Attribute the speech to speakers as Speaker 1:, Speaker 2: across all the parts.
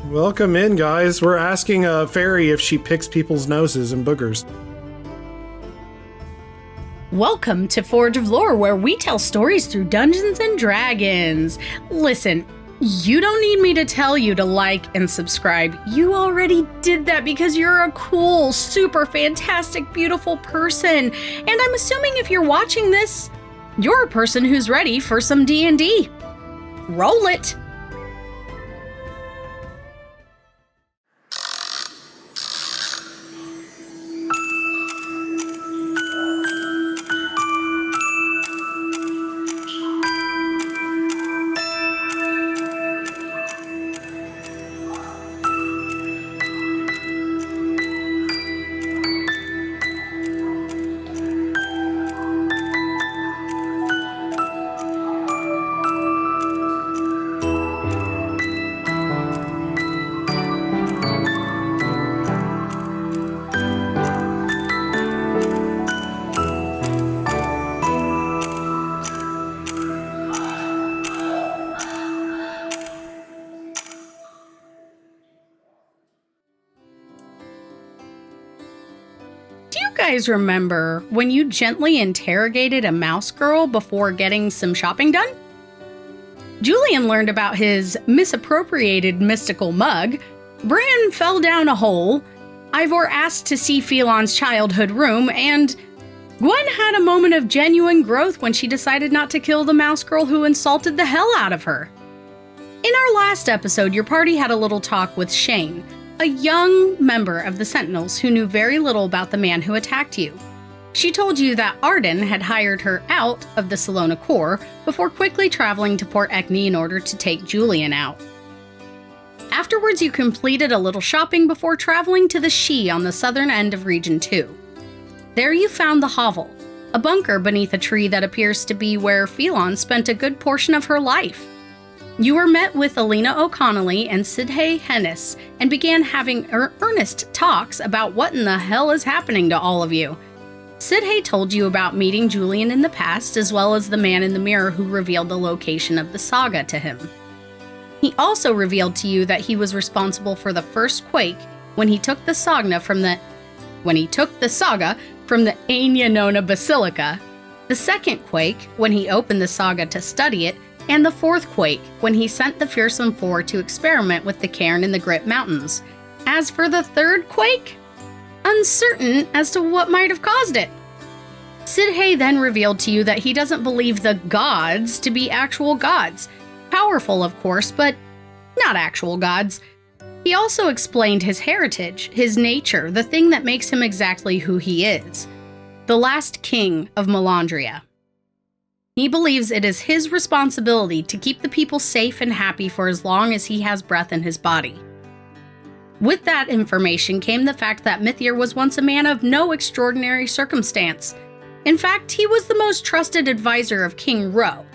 Speaker 1: Welcome in, guys. We're asking a fairy if she picks people's noses and boogers.
Speaker 2: Welcome to Forge of Lore, where we tell stories through Dungeons and Dragons. Listen, you don't need me to tell you to like and subscribe. You already did that because you're a cool, super fantastic, beautiful person. And I'm assuming if you're watching this, you're a person who's ready for some D&D. Roll it! Guys, remember when you gently interrogated a mouse girl before getting some shopping done? Julien learned about his misappropriated mystical mug, Bran fell down a hole, Ivor asked to see Phelon's childhood room, and Gwen had a moment of genuine growth when she decided not to kill the mouse girl who insulted the hell out of her. In our last episode, your party had a little talk with Shane, a young member of the Sentinels who knew very little about the man who attacked you. She told you that Arden had hired her out of the Salona Corps before quickly traveling to Port Ekney in order to take Julien out. Afterwards, you completed a little shopping before traveling to the She on the southern end of Region 2. There you found the hovel, a bunker beneath a tree that appears to be where Phelon spent a good portion of her life. You were met with Alina O'Connelly and Sidhay Hennis and began having earnest talks about what in the hell is happening to all of you. Sidhay told you about meeting Julien in the past, as well as the man in the mirror who revealed the location of the Saga to him. He also revealed to you that he was responsible for the first quake when he took the Saga from the Anya Nona Basilica, the second quake when he opened the Saga to study it, and the fourth quake, when he sent the Fearsome Four to experiment with the cairn in the Grit Mountains. As for the third quake, uncertain as to what might have caused it. Sidhay then revealed to you that he doesn't believe the gods to be actual gods. Powerful, of course, but not actual gods. He also explained his heritage, his nature, the thing that makes him exactly who he is. The last king of Melandria. He believes it is his responsibility to keep the people safe and happy for as long as he has breath in his body. With that information came the fact that Mythier was once a man of no extraordinary circumstance. In fact, he was the most trusted advisor of King Ro.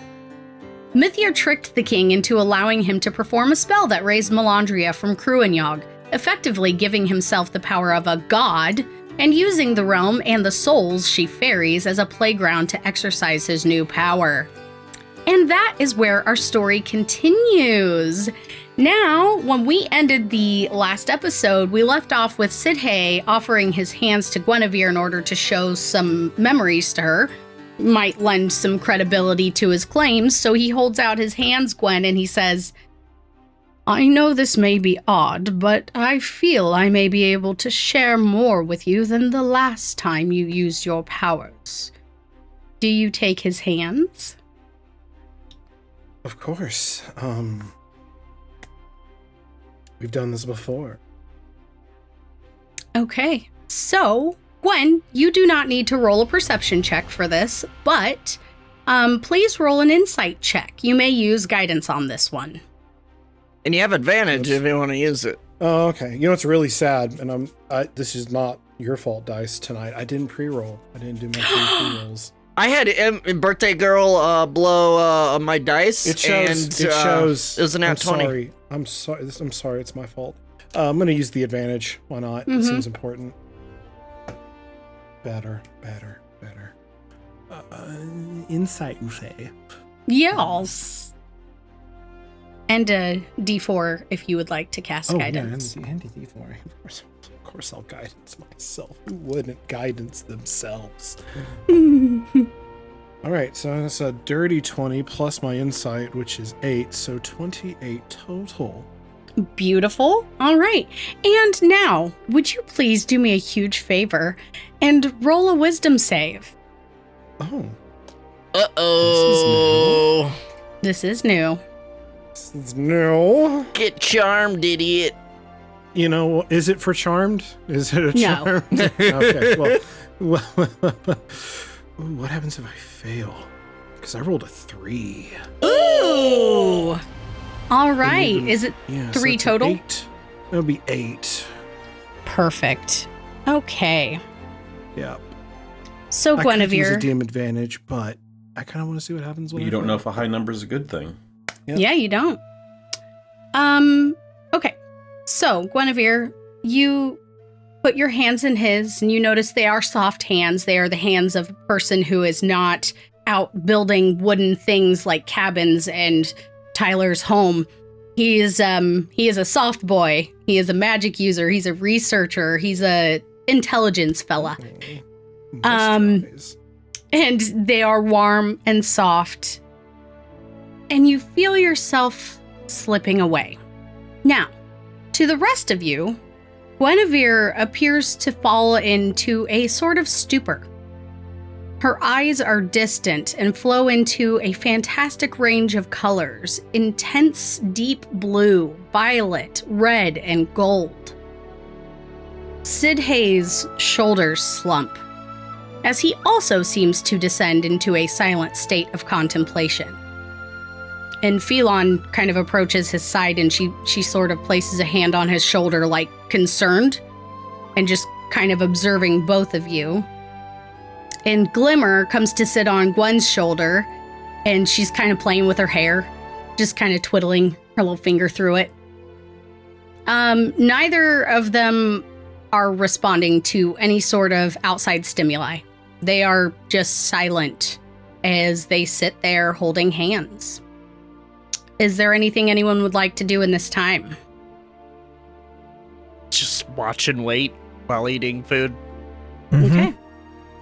Speaker 2: Mythier tricked the king into allowing him to perform a spell that raised Melandria from Cruinyog, effectively giving himself the power of a god and using the realm and the souls she ferries as a playground to exercise his new power. And that is where our story continues. Now, when we ended the last episode, we left off with Sidhay offering his hands to Guinevere in order to show some memories to her. Might lend some credibility to his claims, so he holds out his hands, Gwen, and he says, "I know this may be odd, but I feel I may be able to share more with you than the last time you used your powers. Do you take his hands?"
Speaker 1: Of course. We've done this before.
Speaker 2: Okay, so, Gwen, you do not need to roll a perception check for this, but please roll an insight check. You may use guidance on this one.
Speaker 3: And you have advantage if you want to use it.
Speaker 1: Oh, okay. You know, it's really sad, and this is not your fault, Dice, tonight. I didn't pre-roll. I didn't do my pre-rolls.
Speaker 3: I had birthday girl blow my dice.
Speaker 1: It shows. It
Speaker 3: was an nat 20.
Speaker 1: I'm sorry. I'm sorry. It's my fault. I'm going to use the advantage. Why not? It seems important. Better. Insight, you say?
Speaker 2: Yes. And a D4 if you would like to cast guidance.
Speaker 1: Yeah, and D4. Of course, I'll guidance myself. Who wouldn't guidance themselves? All right, so that's a dirty 20 plus my insight, which is 8, so 28 total.
Speaker 2: Beautiful. All right. And now, would you please do me a huge favor and roll a wisdom save?
Speaker 1: Oh.
Speaker 3: Uh-oh.
Speaker 2: This is new.
Speaker 1: This is new.
Speaker 3: Get charmed, idiot.
Speaker 1: You know, is it for charmed? Is it a charm?
Speaker 2: No.
Speaker 1: Okay, well, ooh, what happens if I fail? Because I rolled a 3.
Speaker 2: Ooh. All right.
Speaker 1: Even,
Speaker 2: Is it
Speaker 1: yeah,
Speaker 2: 3
Speaker 1: so
Speaker 2: total?
Speaker 1: 8. It'll be 8.
Speaker 2: Perfect. Okay.
Speaker 1: Yeah.
Speaker 2: So
Speaker 1: I could use a
Speaker 2: Guinevere.
Speaker 1: DM advantage, but I kind of want to see what happens when
Speaker 4: You don't know if a high number is a good thing.
Speaker 1: Yep.
Speaker 2: Yeah, you don't. Okay. So, Guinevere, you put your hands in his, and you notice they are soft hands. They are the hands of a person who is not out building wooden things like cabins and Tyler's home. He is a soft boy. He is a magic user. He's a researcher. He's a intelligence fella. And they are warm and soft. And you feel yourself slipping away. Now, to the rest of you, Guinevere appears to fall into a sort of stupor. Her eyes are distant and flow into a fantastic range of colors: intense deep blue, violet, red, and gold. Sid Hayes' shoulders slump, as he also seems to descend into a silent state of contemplation. And Phelon kind of approaches his side, and she sort of places a hand on his shoulder, like concerned, and just kind of observing both of you. And Glimmer comes to sit on Gwen's shoulder, and she's kind of playing with her hair, just kind of twiddling her little finger through it. Neither of them are responding to any sort of outside stimuli. They are just silent as they sit there holding hands. Is there anything anyone would like to do in this time?
Speaker 3: Just watch and wait while eating food.
Speaker 2: Okay.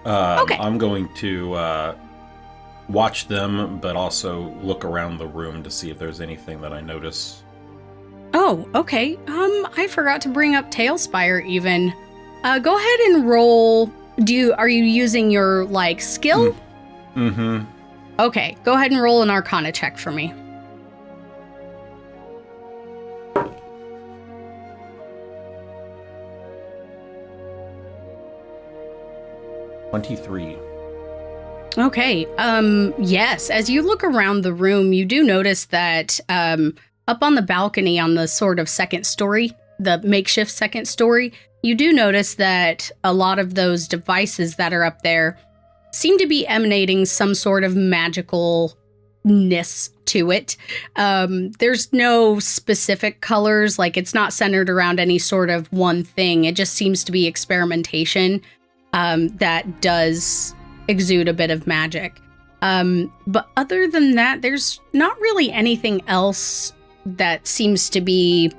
Speaker 2: Okay.
Speaker 4: I'm going to watch them, but also look around the room to see if there's anything that I notice.
Speaker 2: Oh, okay. I forgot to bring up talespire even. Go ahead and roll. Are you using your, skill?
Speaker 4: Mm-hmm.
Speaker 2: Okay, go ahead and roll an arcana check for me.
Speaker 4: 23.
Speaker 2: Okay. Yes. As you look around the room, you do notice that up on the balcony on the sort of second story, the makeshift second story, you do notice that a lot of those devices that are up there seem to be emanating some sort of magicalness to it. There's no specific colors, it's not centered around any sort of one thing. It just seems to be experimentation that does exude a bit of magic. But other than that, there's not really anything else that seems to be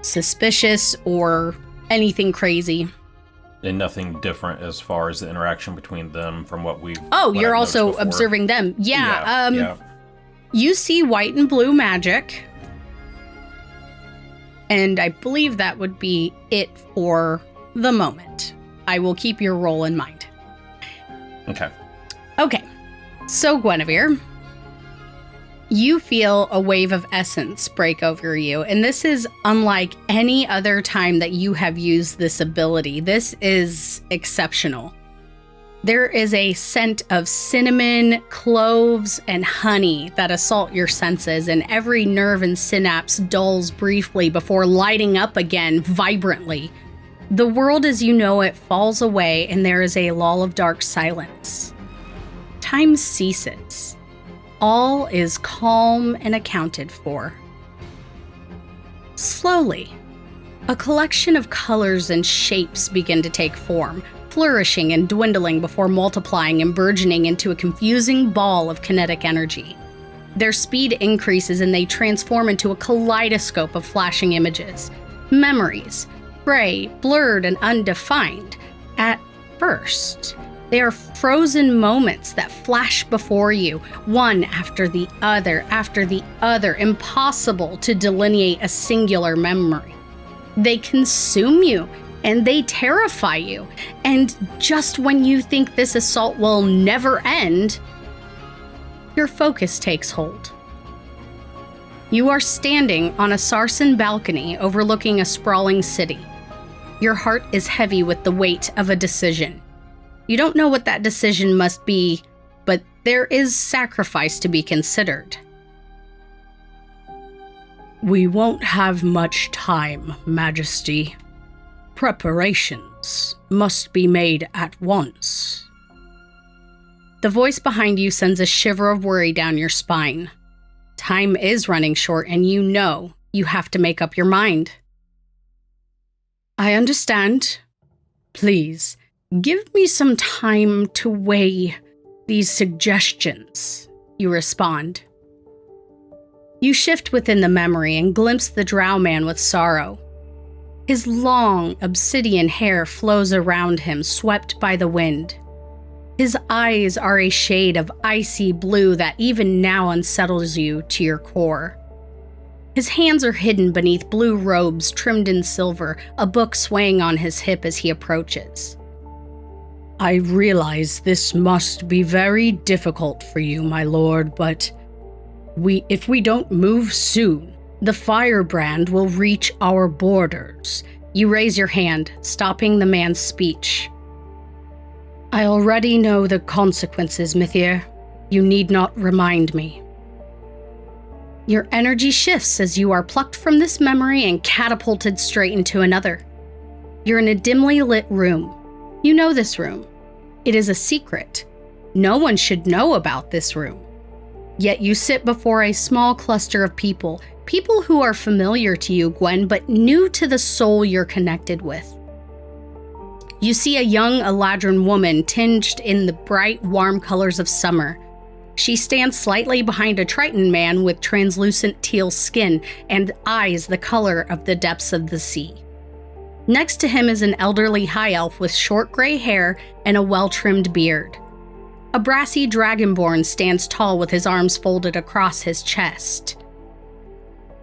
Speaker 2: suspicious or anything crazy.
Speaker 4: And nothing different as far as the interaction between them from what we've...
Speaker 2: Oh,
Speaker 4: what
Speaker 2: you're
Speaker 4: I've
Speaker 2: also
Speaker 4: noticed before.
Speaker 2: observing them. Yeah.
Speaker 4: Yeah.
Speaker 2: You see white and blue magic. And I believe that would be it for the moment. I will keep your role in mind.
Speaker 4: Okay.
Speaker 2: Okay. So, Guinevere, you feel a wave of essence break over you. And this is unlike any other time that you have used this ability. This is exceptional. There is a scent of cinnamon, cloves, and honey that assault your senses, and every nerve and synapse dulls briefly before lighting up again vibrantly. The world as you know it falls away, and there is a lull of dark silence. Time ceases. All is calm and accounted for. Slowly, a collection of colors and shapes begin to take form, flourishing and dwindling before multiplying and burgeoning into a confusing ball of kinetic energy. Their speed increases and they transform into a kaleidoscope of flashing images. Memories, gray, blurred, and undefined. At first, they are frozen moments that flash before you, one after the other, impossible to delineate a singular memory. They consume you, and they terrify you. And just when you think this assault will never end, your focus takes hold. You are standing on a sarsen balcony overlooking a sprawling city. Your heart is heavy with the weight of a decision. You don't know what that decision must be, but there is sacrifice to be considered. We won't have much time, Majesty. Preparations must be made at once. The voice behind you sends a shiver of worry down your spine. Time is running short, and you know you have to make up your mind. I understand. Please, give me some time to weigh these suggestions, you respond. You shift within the memory and glimpse the drow man with sorrow. His long, obsidian hair flows around him, swept by the wind. His eyes are a shade of icy blue that even now unsettles you to your core. His hands are hidden beneath blue robes trimmed in silver, a book swaying on his hip as he approaches. I realize this must be very difficult for you, my lord, but if we don't move soon, the firebrand will reach our borders. You raise your hand, stopping the man's speech. I already know the consequences, Mythir. You need not remind me. Your energy shifts as you are plucked from this memory and catapulted straight into another. You're in a dimly lit room. You know this room. It is a secret. No one should know about this room. Yet you sit before a small cluster of people who are familiar to you, Gwen, but new to the soul you're connected with. You see a young Eladrin woman tinged in the bright, warm colors of summer. She stands slightly behind a Triton man with translucent teal skin and eyes the color of the depths of the sea. Next to him is an elderly high elf with short gray hair and a well-trimmed beard. A brassy dragonborn stands tall with his arms folded across his chest.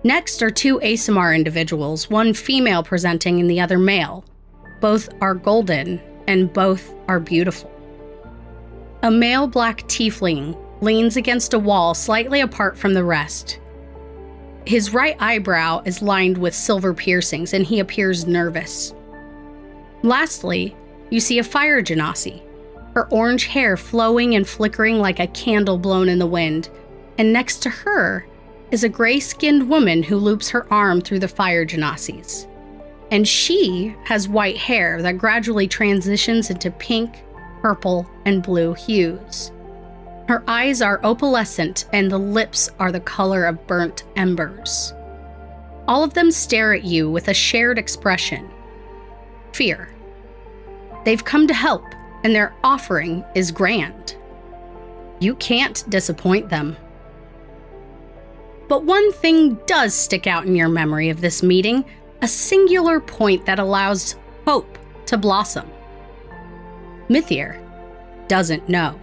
Speaker 2: Next are two Aasimar individuals, one female presenting and the other male. Both are golden, and both are beautiful. A male black tiefling leans against a wall slightly apart from the rest. His right eyebrow is lined with silver piercings, and he appears nervous. Lastly, you see a fire genasi, her orange hair flowing and flickering like a candle blown in the wind, and next to her is a gray-skinned woman who loops her arm through the fire genasis. And she has white hair that gradually transitions into pink, purple, and blue hues. Her eyes are opalescent and the lips are the color of burnt embers. All of them stare at you with a shared expression. Fear. They've come to help, and their offering is grand. You can't disappoint them. But one thing does stick out in your memory of this meeting, a singular point that allows hope to blossom. Mythir doesn't know.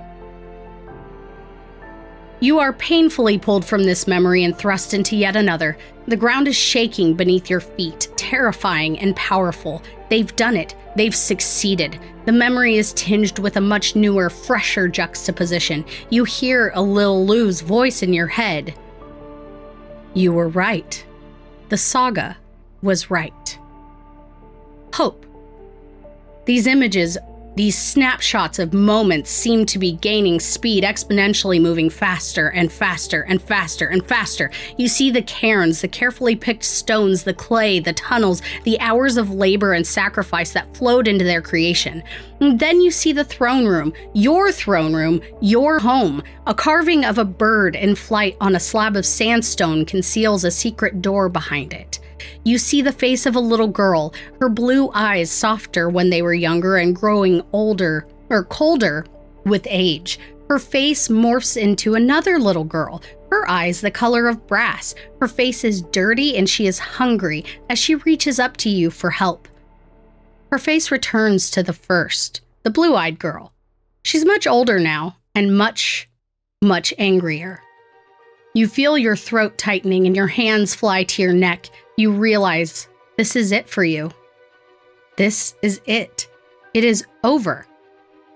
Speaker 2: You are painfully pulled from this memory and thrust into yet another. The ground is shaking beneath your feet, terrifying and powerful. They've done it. They've succeeded. The memory is tinged with a much newer, fresher juxtaposition. You hear a Lil Lu's voice in your head. You were right. The Saga was right. Hope. These images, these snapshots of moments seem to be gaining speed, exponentially moving faster and faster and faster and faster. You see the cairns, the carefully picked stones, the clay, the tunnels, the hours of labor and sacrifice that flowed into their creation. And then you see the throne room, your home. A carving of a bird in flight on a slab of sandstone conceals a secret door behind it. You see the face of a little girl, her blue eyes softer when they were younger and growing older or colder with age. Her face morphs into another little girl, her eyes the color of brass. Her face is dirty and she is hungry as she reaches up to you for help. Her face returns to the first, the blue-eyed girl. She's much older now and much, much angrier. You feel your throat tightening and your hands fly to your neck. You realize this is it for you. This is it. It is over.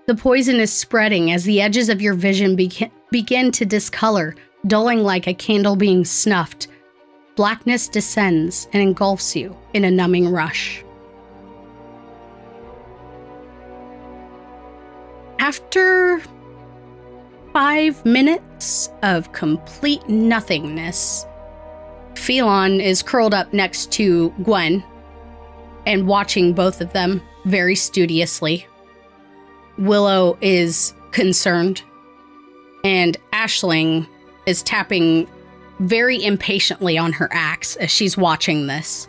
Speaker 2: The poison is spreading as the edges of your vision begin to discolor, dulling like a candle being snuffed. Blackness descends and engulfs you in a numbing rush. After 5 minutes of complete nothingness, Phelon is curled up next to Gwen and watching both of them very studiously. Willow is concerned, and Aisling is tapping very impatiently on her axe as she's watching this.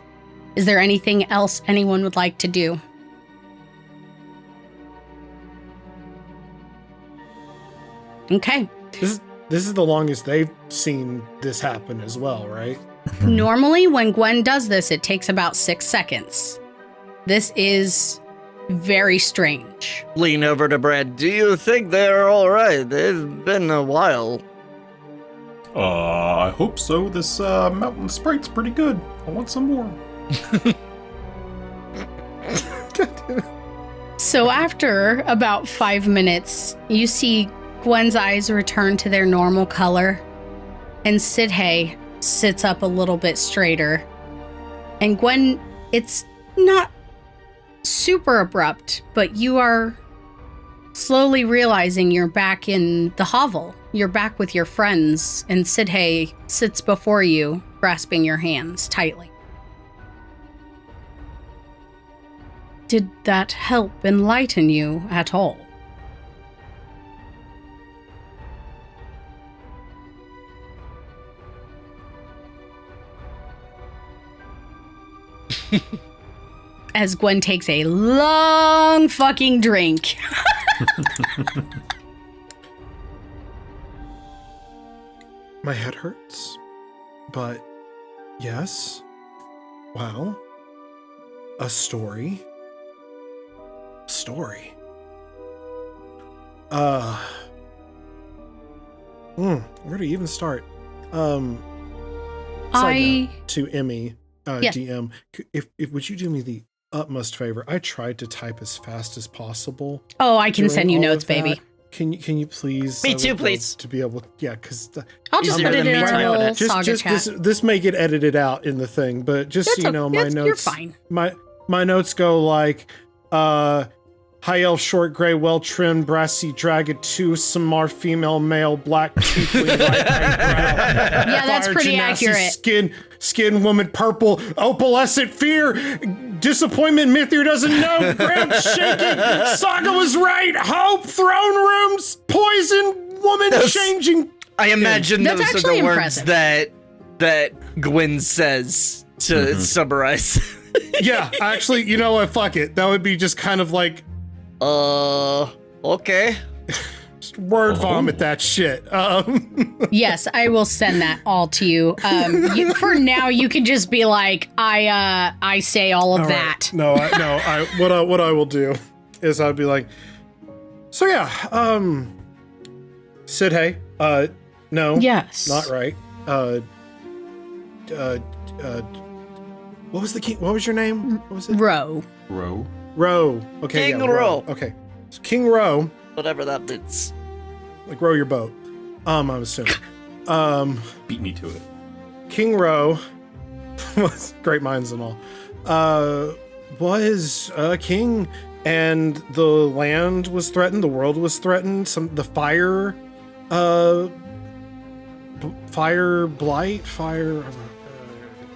Speaker 2: Is there anything else anyone would like to do? Okay.
Speaker 1: This is the longest they've seen this happen as well, right?
Speaker 2: Normally, when Gwen does this, it takes about 6 seconds. This is very strange.
Speaker 3: Lean over to Brad. Do you think they're all right? It's been a while.
Speaker 4: I hope so. This mountain sprite's pretty good. I want some more.
Speaker 2: So after about 5 minutes, you see Gwen's eyes return to their normal color, and Sidhay sits up a little bit straighter. And Gwen, it's not super abrupt, but you are slowly realizing you're back in the hovel. You're back with your friends, and Sidhay sits before you, grasping your hands tightly. Did that help enlighten you at all? As Gwen takes a long fucking drink.
Speaker 1: My head hurts, but yes. Wow. A story. Where do you even start? Side note to Emmy,
Speaker 2: Yes.
Speaker 1: DM. If would you do me the utmost favor? I tried to type as fast as possible.
Speaker 2: Oh, I can
Speaker 1: during
Speaker 2: send you
Speaker 1: all
Speaker 2: notes,
Speaker 1: of that.
Speaker 2: baby.
Speaker 1: Can you please?
Speaker 3: Me
Speaker 1: I would
Speaker 3: too,
Speaker 1: love
Speaker 3: please.
Speaker 1: To be able, yeah, because
Speaker 2: I'll just
Speaker 3: Easier
Speaker 2: put it
Speaker 3: than
Speaker 2: in
Speaker 3: me
Speaker 2: our
Speaker 3: typing
Speaker 2: little
Speaker 3: it.
Speaker 2: Saga chat.
Speaker 1: this may get edited out in the thing, but just
Speaker 2: That's
Speaker 1: so you know, my
Speaker 2: okay.
Speaker 1: notes.
Speaker 2: You're fine.
Speaker 1: My notes go like, high elf, short gray, well trimmed, brassy dragon, 2, Samar, female, male, black, chiefly white,
Speaker 2: Yeah, that's
Speaker 1: fire,
Speaker 2: pretty
Speaker 1: genasi,
Speaker 2: accurate.
Speaker 1: Skin woman, purple, opalescent, fear, disappointment, Mithir doesn't know, ground shaking, Saga was right, hope, throne rooms, poison, woman changing.
Speaker 3: I imagine
Speaker 2: That's
Speaker 3: those are
Speaker 2: actually
Speaker 3: the
Speaker 2: impressive.
Speaker 3: words that Gwen says to summarize.
Speaker 1: Yeah, actually, you know what? Fuck it. That would be just kind of like
Speaker 3: Okay.
Speaker 1: just word vomit that shit.
Speaker 2: Yes, I will send that all to you. For now, you can just be like, I say all of that.
Speaker 1: Right. What I will do is I'll be like, so yeah, Sidhay, no,
Speaker 2: Yes.
Speaker 1: not right. What was the key? What was your name? What was it?
Speaker 2: Row.
Speaker 1: Row. Okay,
Speaker 3: King
Speaker 1: yeah,
Speaker 3: Row.
Speaker 1: Okay, so King Row,
Speaker 3: Whatever that means.
Speaker 1: like row your boat. I'm assuming.
Speaker 4: Beat me to it.
Speaker 1: King Row was great minds and all. Was a king, and the land was threatened. The world was threatened. The fire, fire blight, fire. I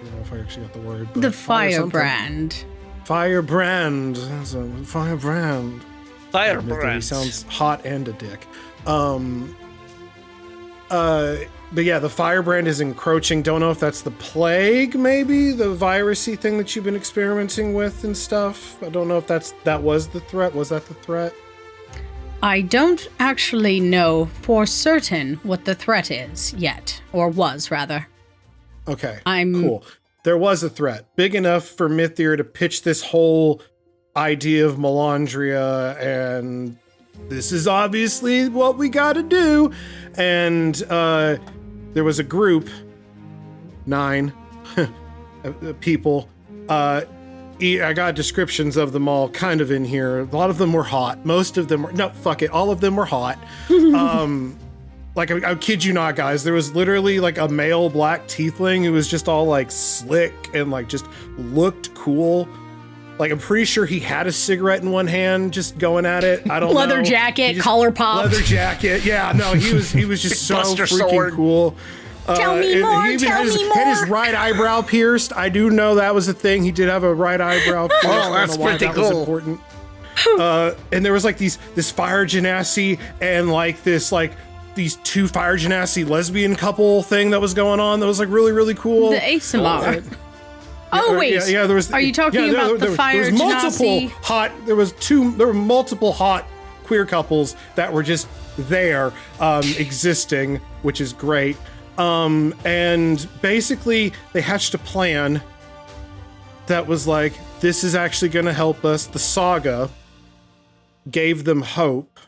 Speaker 1: don't know if I actually got the word. But
Speaker 2: The
Speaker 1: fire something.
Speaker 2: firebrand.
Speaker 1: Firebrand. That's a firebrand. He
Speaker 3: Firebrand.
Speaker 1: sounds hot and a dick. But yeah, the firebrand is encroaching. Don't know if that's the plague, maybe the virusy thing that you've been experimenting with and stuff. I don't know if that was the threat. Was that the threat?
Speaker 2: I don't actually know for certain what the threat is yet, or was, rather.
Speaker 1: Okay,
Speaker 2: I'm-
Speaker 1: cool. There was a threat big enough for Mythier to pitch this whole idea of Melandria, and this is obviously what we got to do. And there was a group, 9 people. I got descriptions of them all kind of in here. A lot of them were hot. Most of them were, no, fuck it. All of them were hot. Like, I kid you not, guys. There was literally like a male black tiefling who was just all like slick and like just looked cool. Like, I'm pretty sure he had a cigarette in one hand, just going at it. I don't know.
Speaker 2: Leather jacket, collar pop.
Speaker 1: Leather jacket. Yeah, no, he was just so
Speaker 3: Buster
Speaker 1: freaking
Speaker 3: sword.
Speaker 1: cool.
Speaker 2: Tell me more,
Speaker 1: He even
Speaker 2: tell me
Speaker 1: had his right eyebrow pierced. I do know that was a thing. He did have a right eyebrow pierced. I don't
Speaker 3: that's
Speaker 1: know why
Speaker 3: pretty
Speaker 1: that was
Speaker 3: cool.
Speaker 1: important. And there was like this fire genasi and like these 2 fire genasi lesbian couple thing that was going on that was like really, really cool.
Speaker 2: The ASMR. Oh, wait.
Speaker 1: Yeah, there was.
Speaker 2: Are you talking about the fire
Speaker 1: there was multiple
Speaker 2: genasi?
Speaker 1: hot. There were multiple hot queer couples that were just there, existing, which is great. And basically they hatched a plan that was like, this is actually going to help us. The Saga gave them hope,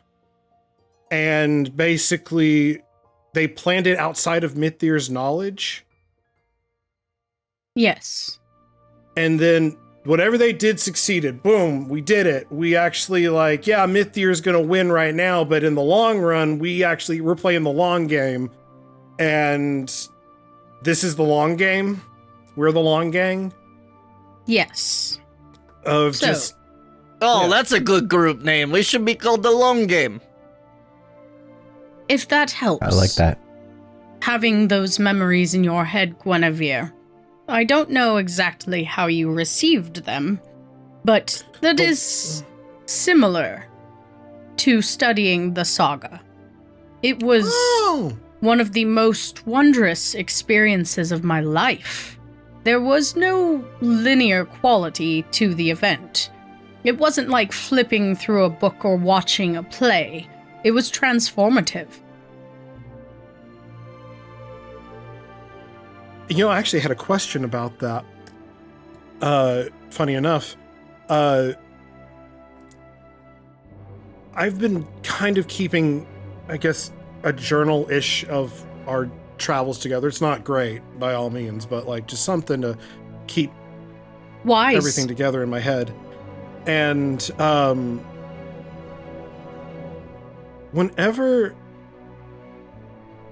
Speaker 1: and basically they planned it outside of Mythir's knowledge.
Speaker 2: Yes.
Speaker 1: And then whatever they did succeeded. Boom, we did it. We actually like, yeah, Mythir's going to win right now, but in the long run, we're playing the long game. And this is the long game. We're the long gang.
Speaker 2: Yes.
Speaker 1: Oh, yeah.
Speaker 3: That's a good group name. We should be called the Long Game.
Speaker 2: If that helps.
Speaker 5: I like that.
Speaker 2: Having those memories in your head, Guinevere. I don't know exactly how you received them, but that is similar to studying the Saga. It was one of the most wondrous experiences of my life. There was no linear quality to the event. It wasn't like flipping through a book or watching a play. It was transformative.
Speaker 1: You know, I actually had a question about that. Funny enough, I've been kind of keeping, I guess, a journal-ish of our travels together. It's not great by all means, but like just something to keep
Speaker 2: Wise.
Speaker 1: everything together in my head. And whenever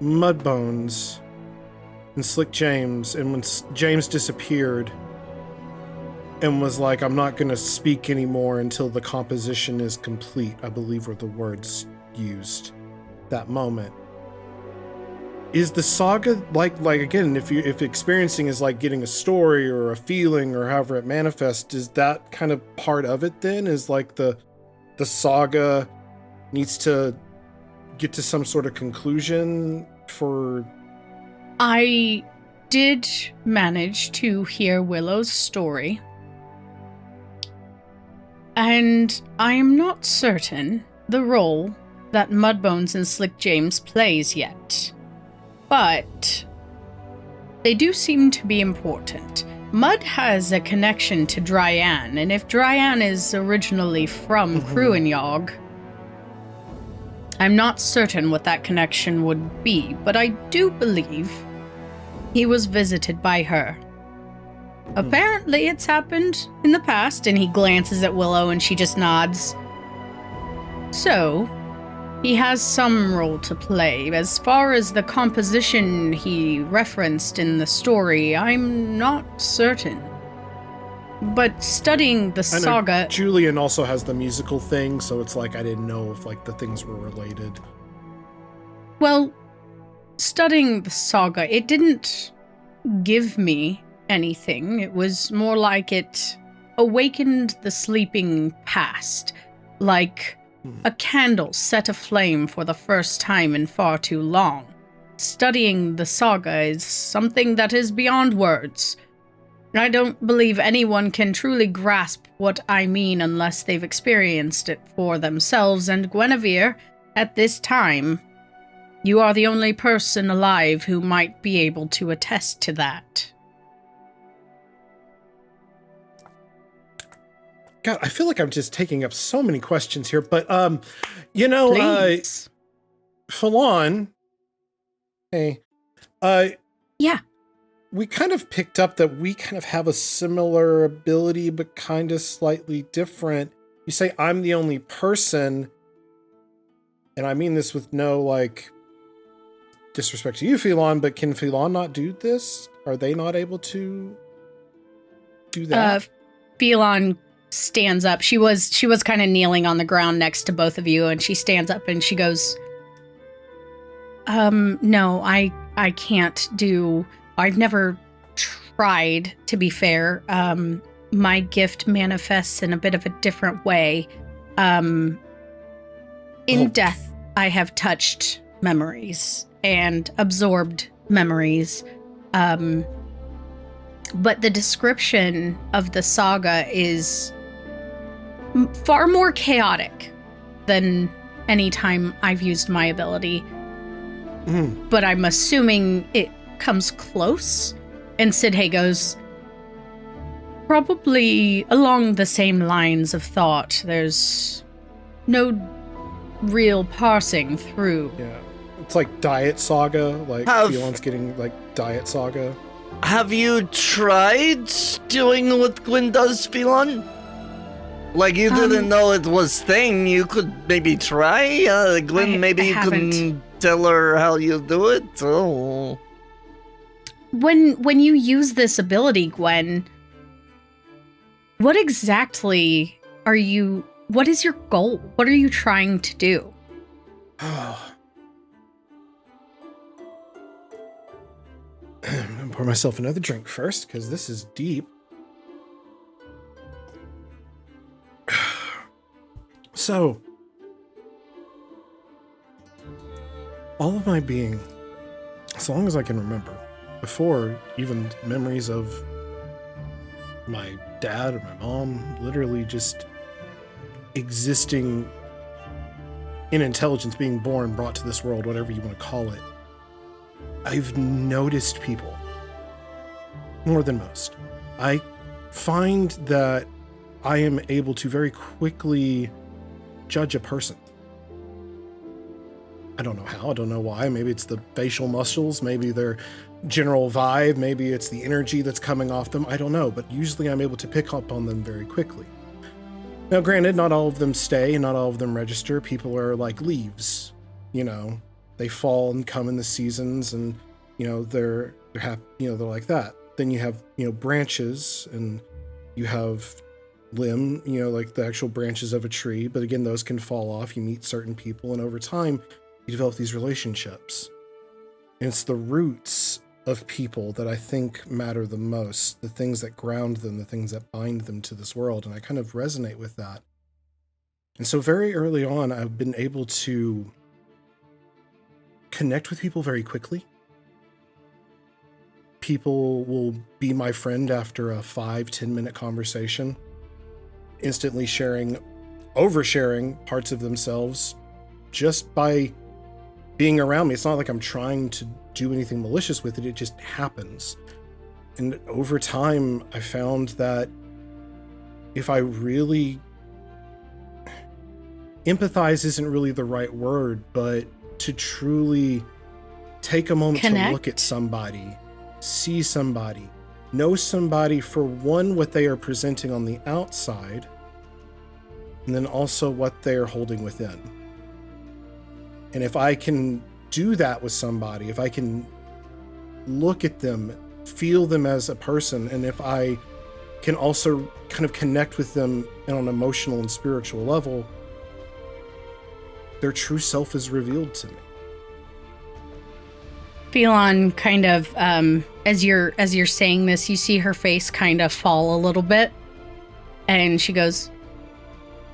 Speaker 1: Mudbones and Slick James, and when James disappeared and was like, I'm not going to speak anymore until the composition is complete, I believe were the words used that moment. Is the Saga like again, if experiencing is like getting a story or a feeling or however it manifests, is that kind of part of it then? Is like the Saga needs to get to some sort of conclusion for...
Speaker 2: I did manage to hear Willow's story, and I am not certain the role that Mudbones and Slick James plays yet, but they do seem to be important. Mud has a connection to Dryan, and if Dryan is originally from Cruinyog, I'm not certain what that connection would be, but I do believe he was visited by her. Apparently it's happened in the past, and he glances at Willow and she just nods. So, he has some role to play. As far as the composition he referenced in the story, I'm not certain. But studying the
Speaker 1: I know
Speaker 2: Saga...
Speaker 1: Julien also has the musical thing, so it's like I didn't know if like the things were related.
Speaker 2: Well, studying the Saga, it didn't give me anything. It was more like it awakened the sleeping past, like a candle set aflame for the first time in far too long. Studying the Saga is something that is beyond words. I don't believe anyone can truly grasp what I mean unless they've experienced it for themselves, and Guinevere, at this time, you are the only person alive who might be able to attest to that.
Speaker 1: God, I feel like I'm just taking up so many questions here, but,
Speaker 2: Please.
Speaker 1: Falon, hey,
Speaker 2: Yeah.
Speaker 1: we kind of picked up that we kind of have a similar ability, but kind of slightly different. You say I'm the only person, and I mean this with no, like, disrespect to you, Falon, but can Falon not do this? Are they not able to do that?
Speaker 2: Phelon stands up. She was kind of kneeling on the ground next to both of you, and she stands up and she goes, no, I can't do... I've never tried, to be fair. My gift manifests in a bit of a different way. In death, I have touched memories and absorbed memories. But the description of the saga is far more chaotic than any time I've used my ability. But I'm assuming it comes close. And Sidhe goes, probably along the same lines of thought. There's no real parsing through.
Speaker 1: Yeah. It's like Diet Saga, like Phelon's getting like Diet Saga.
Speaker 3: Have you tried doing what Gwen does, Phelon? Like, you didn't know it was thing. You could maybe try. Gwen, maybe you can tell her how you do it. Oh.
Speaker 2: When you use this ability, Gwen, what exactly are you... What is your goal? What are you trying to do?
Speaker 1: I'm gonna pour myself another drink first, because this is deep. So, all of my being, as long as I can remember, before even memories of my dad or my mom, literally just existing in intelligence, being born, brought to this world, whatever you want to call it, I've noticed people more than most. I find that I am able to very quickly judge a person. I don't know how, I don't know why. Maybe it's the facial muscles, maybe their general vibe, maybe it's the energy that's coming off them. I don't know, but usually I'm able to pick up on them very quickly. Now, granted, not all of them stay and not all of them register. People are like leaves, they fall and come in the seasons, and they're happy, they're like that. Then you have branches, and you have limb, like the actual branches of a tree. But again, those can fall off. You meet certain people, and over time, you develop these relationships. And it's the roots of people that I think matter the most, the things that ground them, the things that bind them to this world. And I kind of resonate with that. And so very early on, I've been able to connect with people very quickly. People will be my friend after a 5-10 minute conversation, instantly oversharing parts of themselves just by being around me. It's not like I'm trying to do anything malicious with it. It just happens. And over time, I found that if I really... empathize isn't really the right word, but to truly take a moment to look at somebody, see somebody, know somebody for one, what they are presenting on the outside, and then also what they're holding within. And if I can do that with somebody, if I can look at them, feel them as a person, and if I can also kind of connect with them on an emotional and spiritual level, their true self is revealed to me.
Speaker 2: Phelon kind of, as you're saying this, you see her face kind of fall a little bit, and she goes,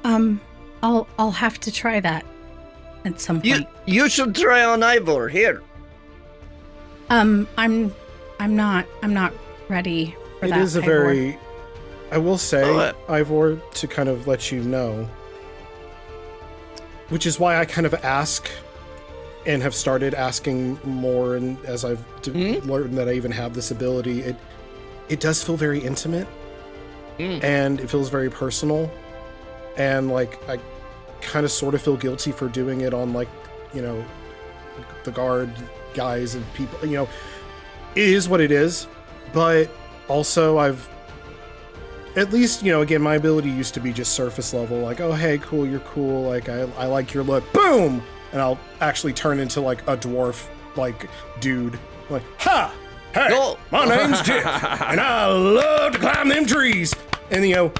Speaker 2: I'll have to try that at some point.
Speaker 3: You should try on Ivor here.
Speaker 2: I'm not ready
Speaker 1: It is a very... I will say, Ivor, to kind of let you know, which is why I kind of ask and have started asking more, and as I've learned that I even have this ability, it does feel very intimate, and it feels very personal, and like I kind of sort of feel guilty for doing it on, like, you know, the guard guys and people, you know, it is what it is, but also I've at least, you know, again, my ability used to be just surface level, like, oh, hey, cool, you're cool, like, I like your look, boom! And I'll actually turn into, like, a dwarf, like, dude. Like, ha! Hey, my name's Jeff, and I love to climb them trees! And, you know,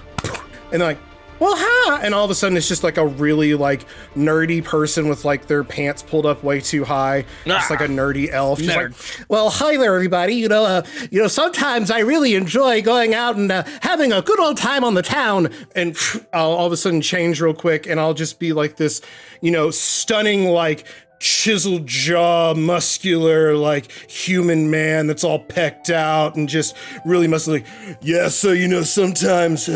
Speaker 1: and like, well, hi! And all of a sudden, it's just, like, a really, like, nerdy person with, like, their pants pulled up way too high. Just like a nerdy elf. Just like, well, hi there, everybody. You know, sometimes I really enjoy going out and having a good old time on the town. And I'll all of a sudden change real quick, and I'll just be like this, you know, stunning, like, chiseled jaw, muscular, like, human man that's all pecked out and just really muscular. Yeah, so, you know, sometimes,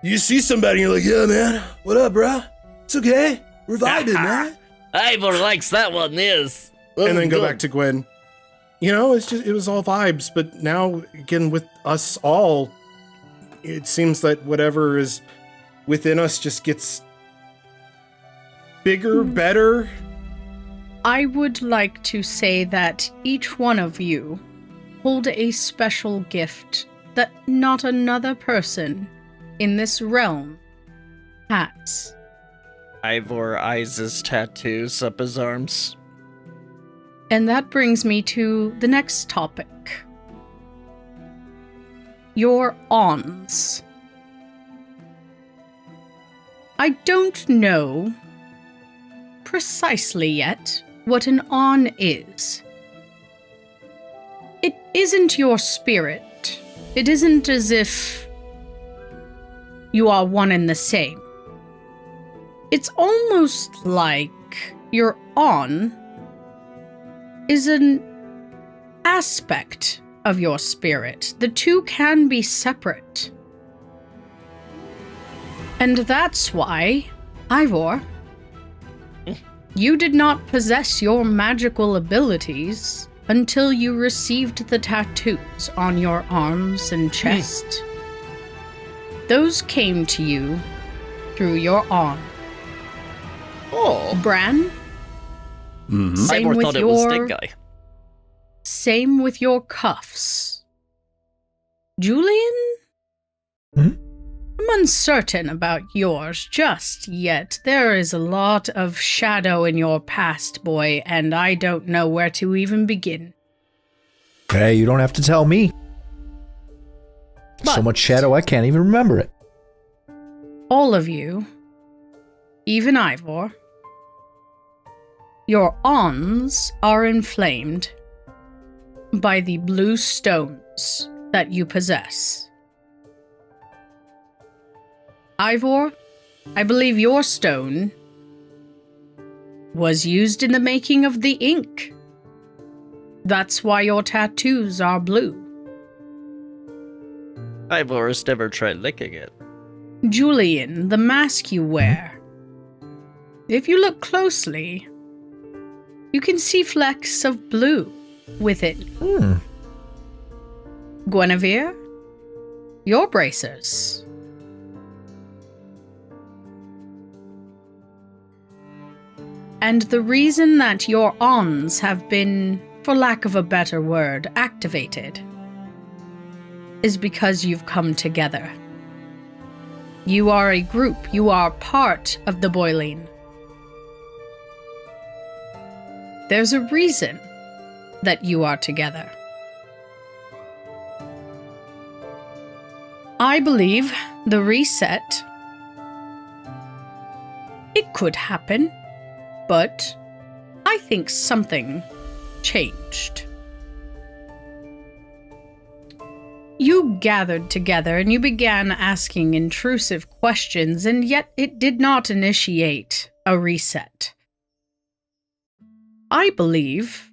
Speaker 1: you see somebody and you're like, yeah, man, what up, bro? It's okay. We're vibing, man.
Speaker 3: Ivor likes that one, yes.
Speaker 1: And then go back to Gwen. You know, it was all vibes, but now, again, with us all, it seems that whatever is within us just gets bigger, better.
Speaker 2: I would like to say that each one of you hold a special gift that not another person in this realm has.
Speaker 3: Ivor eyes his tattoos up his arms.
Speaker 2: And that brings me to the next topic. Your ons. I don't know precisely yet what an on is. It isn't your spirit. It isn't as if you are one and the same. It's almost like your on is an aspect of your spirit. The two can be separate. And that's why, Ivor, you did not possess your magical abilities until you received the tattoos on your arms and chest. Those came to you through your on.
Speaker 3: Oh.
Speaker 2: Bran?
Speaker 3: Mm-hmm.
Speaker 2: Same
Speaker 3: Ivor
Speaker 2: with
Speaker 3: thought it was Stick Guy.
Speaker 2: Same with your cuffs. Julien?
Speaker 5: Hmm?
Speaker 2: I'm uncertain about yours just yet. There is a lot of shadow in your past, boy, and I don't know where to even begin.
Speaker 5: Hey, you don't have to tell me.
Speaker 2: But
Speaker 5: so much shadow I can't even remember it.
Speaker 2: all of you, even Ivor, your ons are inflamed by the blue stones that you possess. Ivor, I believe your stone was used in the making of the ink. That's why your tattoos are blue.
Speaker 3: Ivor has never tried licking it.
Speaker 2: Julien, the mask you wear. If you look closely, you can see flecks of blue with it. Guinevere, your bracers. And the reason that your ons have been, for lack of a better word, activated is because you've come together. You are a group. You are part of the Boiling. There's a reason that you are together. I believe the reset, it could happen, but I think something changed. You gathered together and you began asking intrusive questions, and yet it did not initiate a reset. I believe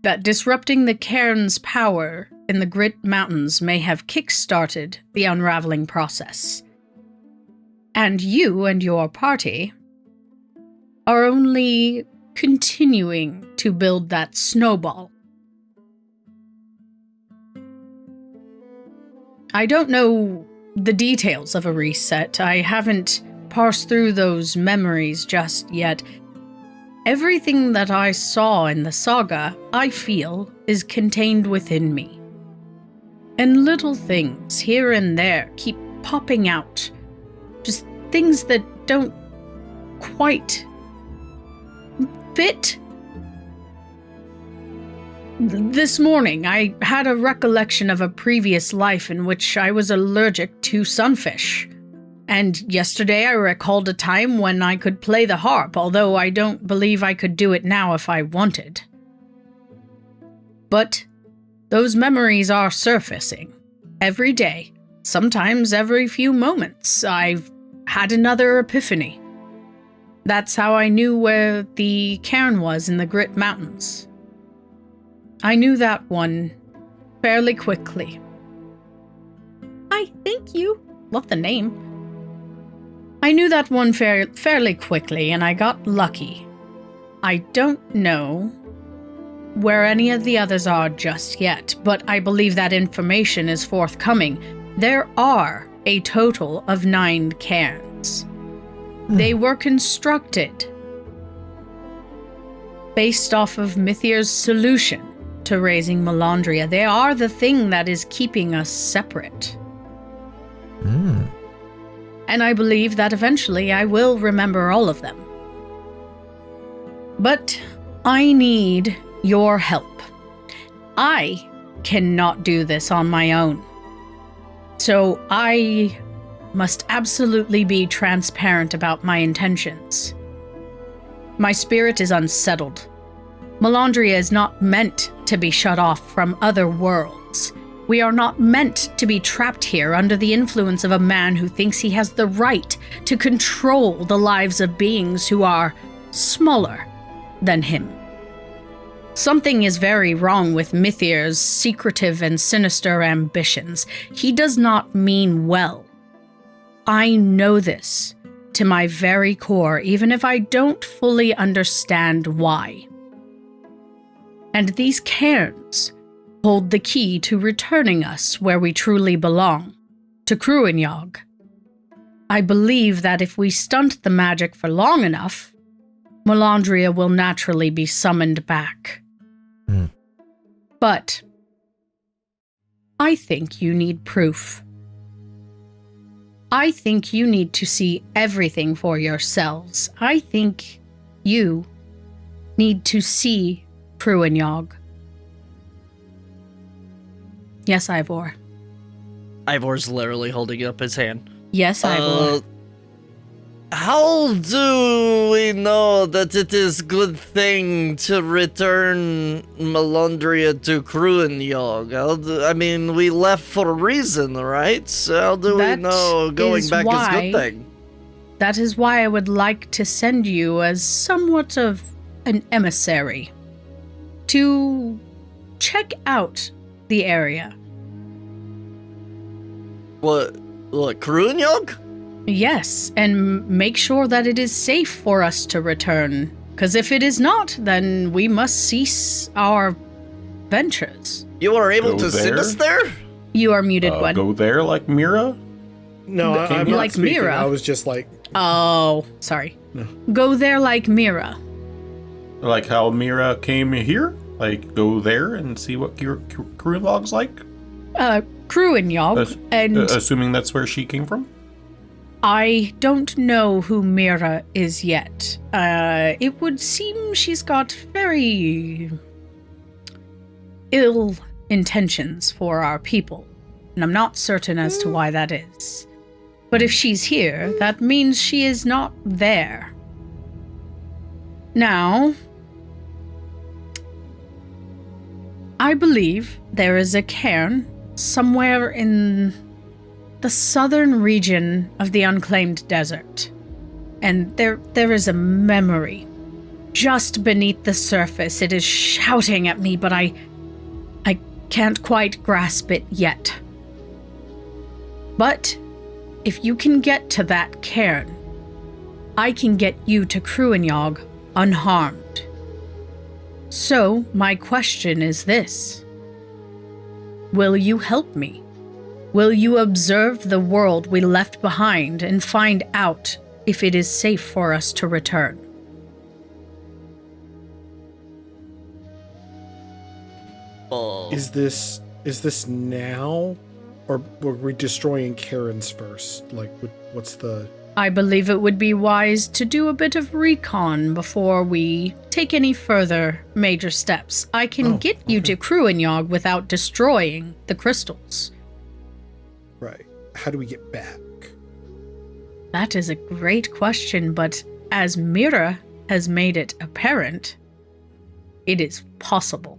Speaker 2: that disrupting the cairn's power in the Grit Mountains may have kick-started the unraveling process. And you and your party are only continuing to build that snowball. I don't know the details of a reset. I haven't parsed through those memories just yet. Everything that I saw in the saga, I feel, is contained within me. And little things here and there keep popping out. Just things that don't quite fit. This morning, I had a recollection of a previous life in which I was allergic to sunfish. And yesterday I recalled a time when I could play the harp, although I don't believe I could do it now if I wanted. But those memories are surfacing every day, sometimes every few moments. I've had another epiphany. That's how I knew where the cairn was in the Grit Mountains. I knew that one fairly quickly. Hi, thank you. Love the name. I knew that one fairly quickly, and I got lucky. I don't know where any of the others are just yet, but I believe that information is forthcoming. There are a total of 9 cairns. They were constructed based off of Mithir's solution to raising Melandria. They are the thing that is keeping us separate. And I believe that eventually I will remember all of them. But I need your help. I cannot do this on my own. So I must absolutely be transparent about my intentions. My spirit is unsettled. Melandria is not meant to be shut off from other worlds. We are not meant to be trapped here under the influence of a man who thinks he has the right to control the lives of beings who are smaller than him. Something is very wrong with Mithir's secretive and sinister ambitions. He does not mean well. I know this to my very core, even if I don't fully understand why. And these cairns hold the key to returning us where we truly belong, to Cruinyog. I believe that if we stunt the magic for long enough, Melandria will naturally be summoned back. But I think you need proof. I think you need to see everything for yourselves. I think you need to see Cruinyog. Yes, Ivor.
Speaker 3: Ivor's literally holding up his hand.
Speaker 2: Yes, Ivor.
Speaker 3: How do we know that it is good thing to return Melandria to Cruinyog? I mean, we left for a reason, right? So how do we know going back is a good thing?
Speaker 2: That is why I would like to send you as somewhat of an emissary to check out the area.
Speaker 3: What, Cruinyog?
Speaker 2: Yes, and make sure that it is safe for us to return. Because if it is not, then we must cease our ventures.
Speaker 3: You are able to send us there?
Speaker 2: You are muted, Gwen.
Speaker 4: Go there like Mira?
Speaker 1: No, I'm not
Speaker 2: like
Speaker 1: speaking.
Speaker 2: Mira.
Speaker 1: I was just like...
Speaker 2: Oh, sorry.
Speaker 1: No.
Speaker 2: Go there like Mira.
Speaker 4: Like how Mira came here? Like, go there and see what Cruinyog's like?
Speaker 2: Cruinyog, and...
Speaker 4: assuming that's where she came from?
Speaker 2: I don't know who Mira is yet. It would seem she's got very ill intentions for our people, and I'm not certain as to why that is. But if she's here, that means she is not there. Now, I believe there is a cairn somewhere in the southern region of the unclaimed desert. And there is a memory. Just beneath the surface, it is shouting at me, but I can't quite grasp it yet. But if you can get to that cairn, I can get you to Cruinyog unharmed. So, my question is this. Will you help me? Will you observe the world we left behind and find out if it is safe for us to return?
Speaker 1: Is this now? Or were we destroying Karen's first? Like, what's the...
Speaker 2: I believe it would be wise to do a bit of recon before we take any further major steps. I can get you to Cruinyog without destroying the crystals.
Speaker 1: Right. How do we get back?
Speaker 2: That is a great question, but as Mira has made it apparent, it is possible.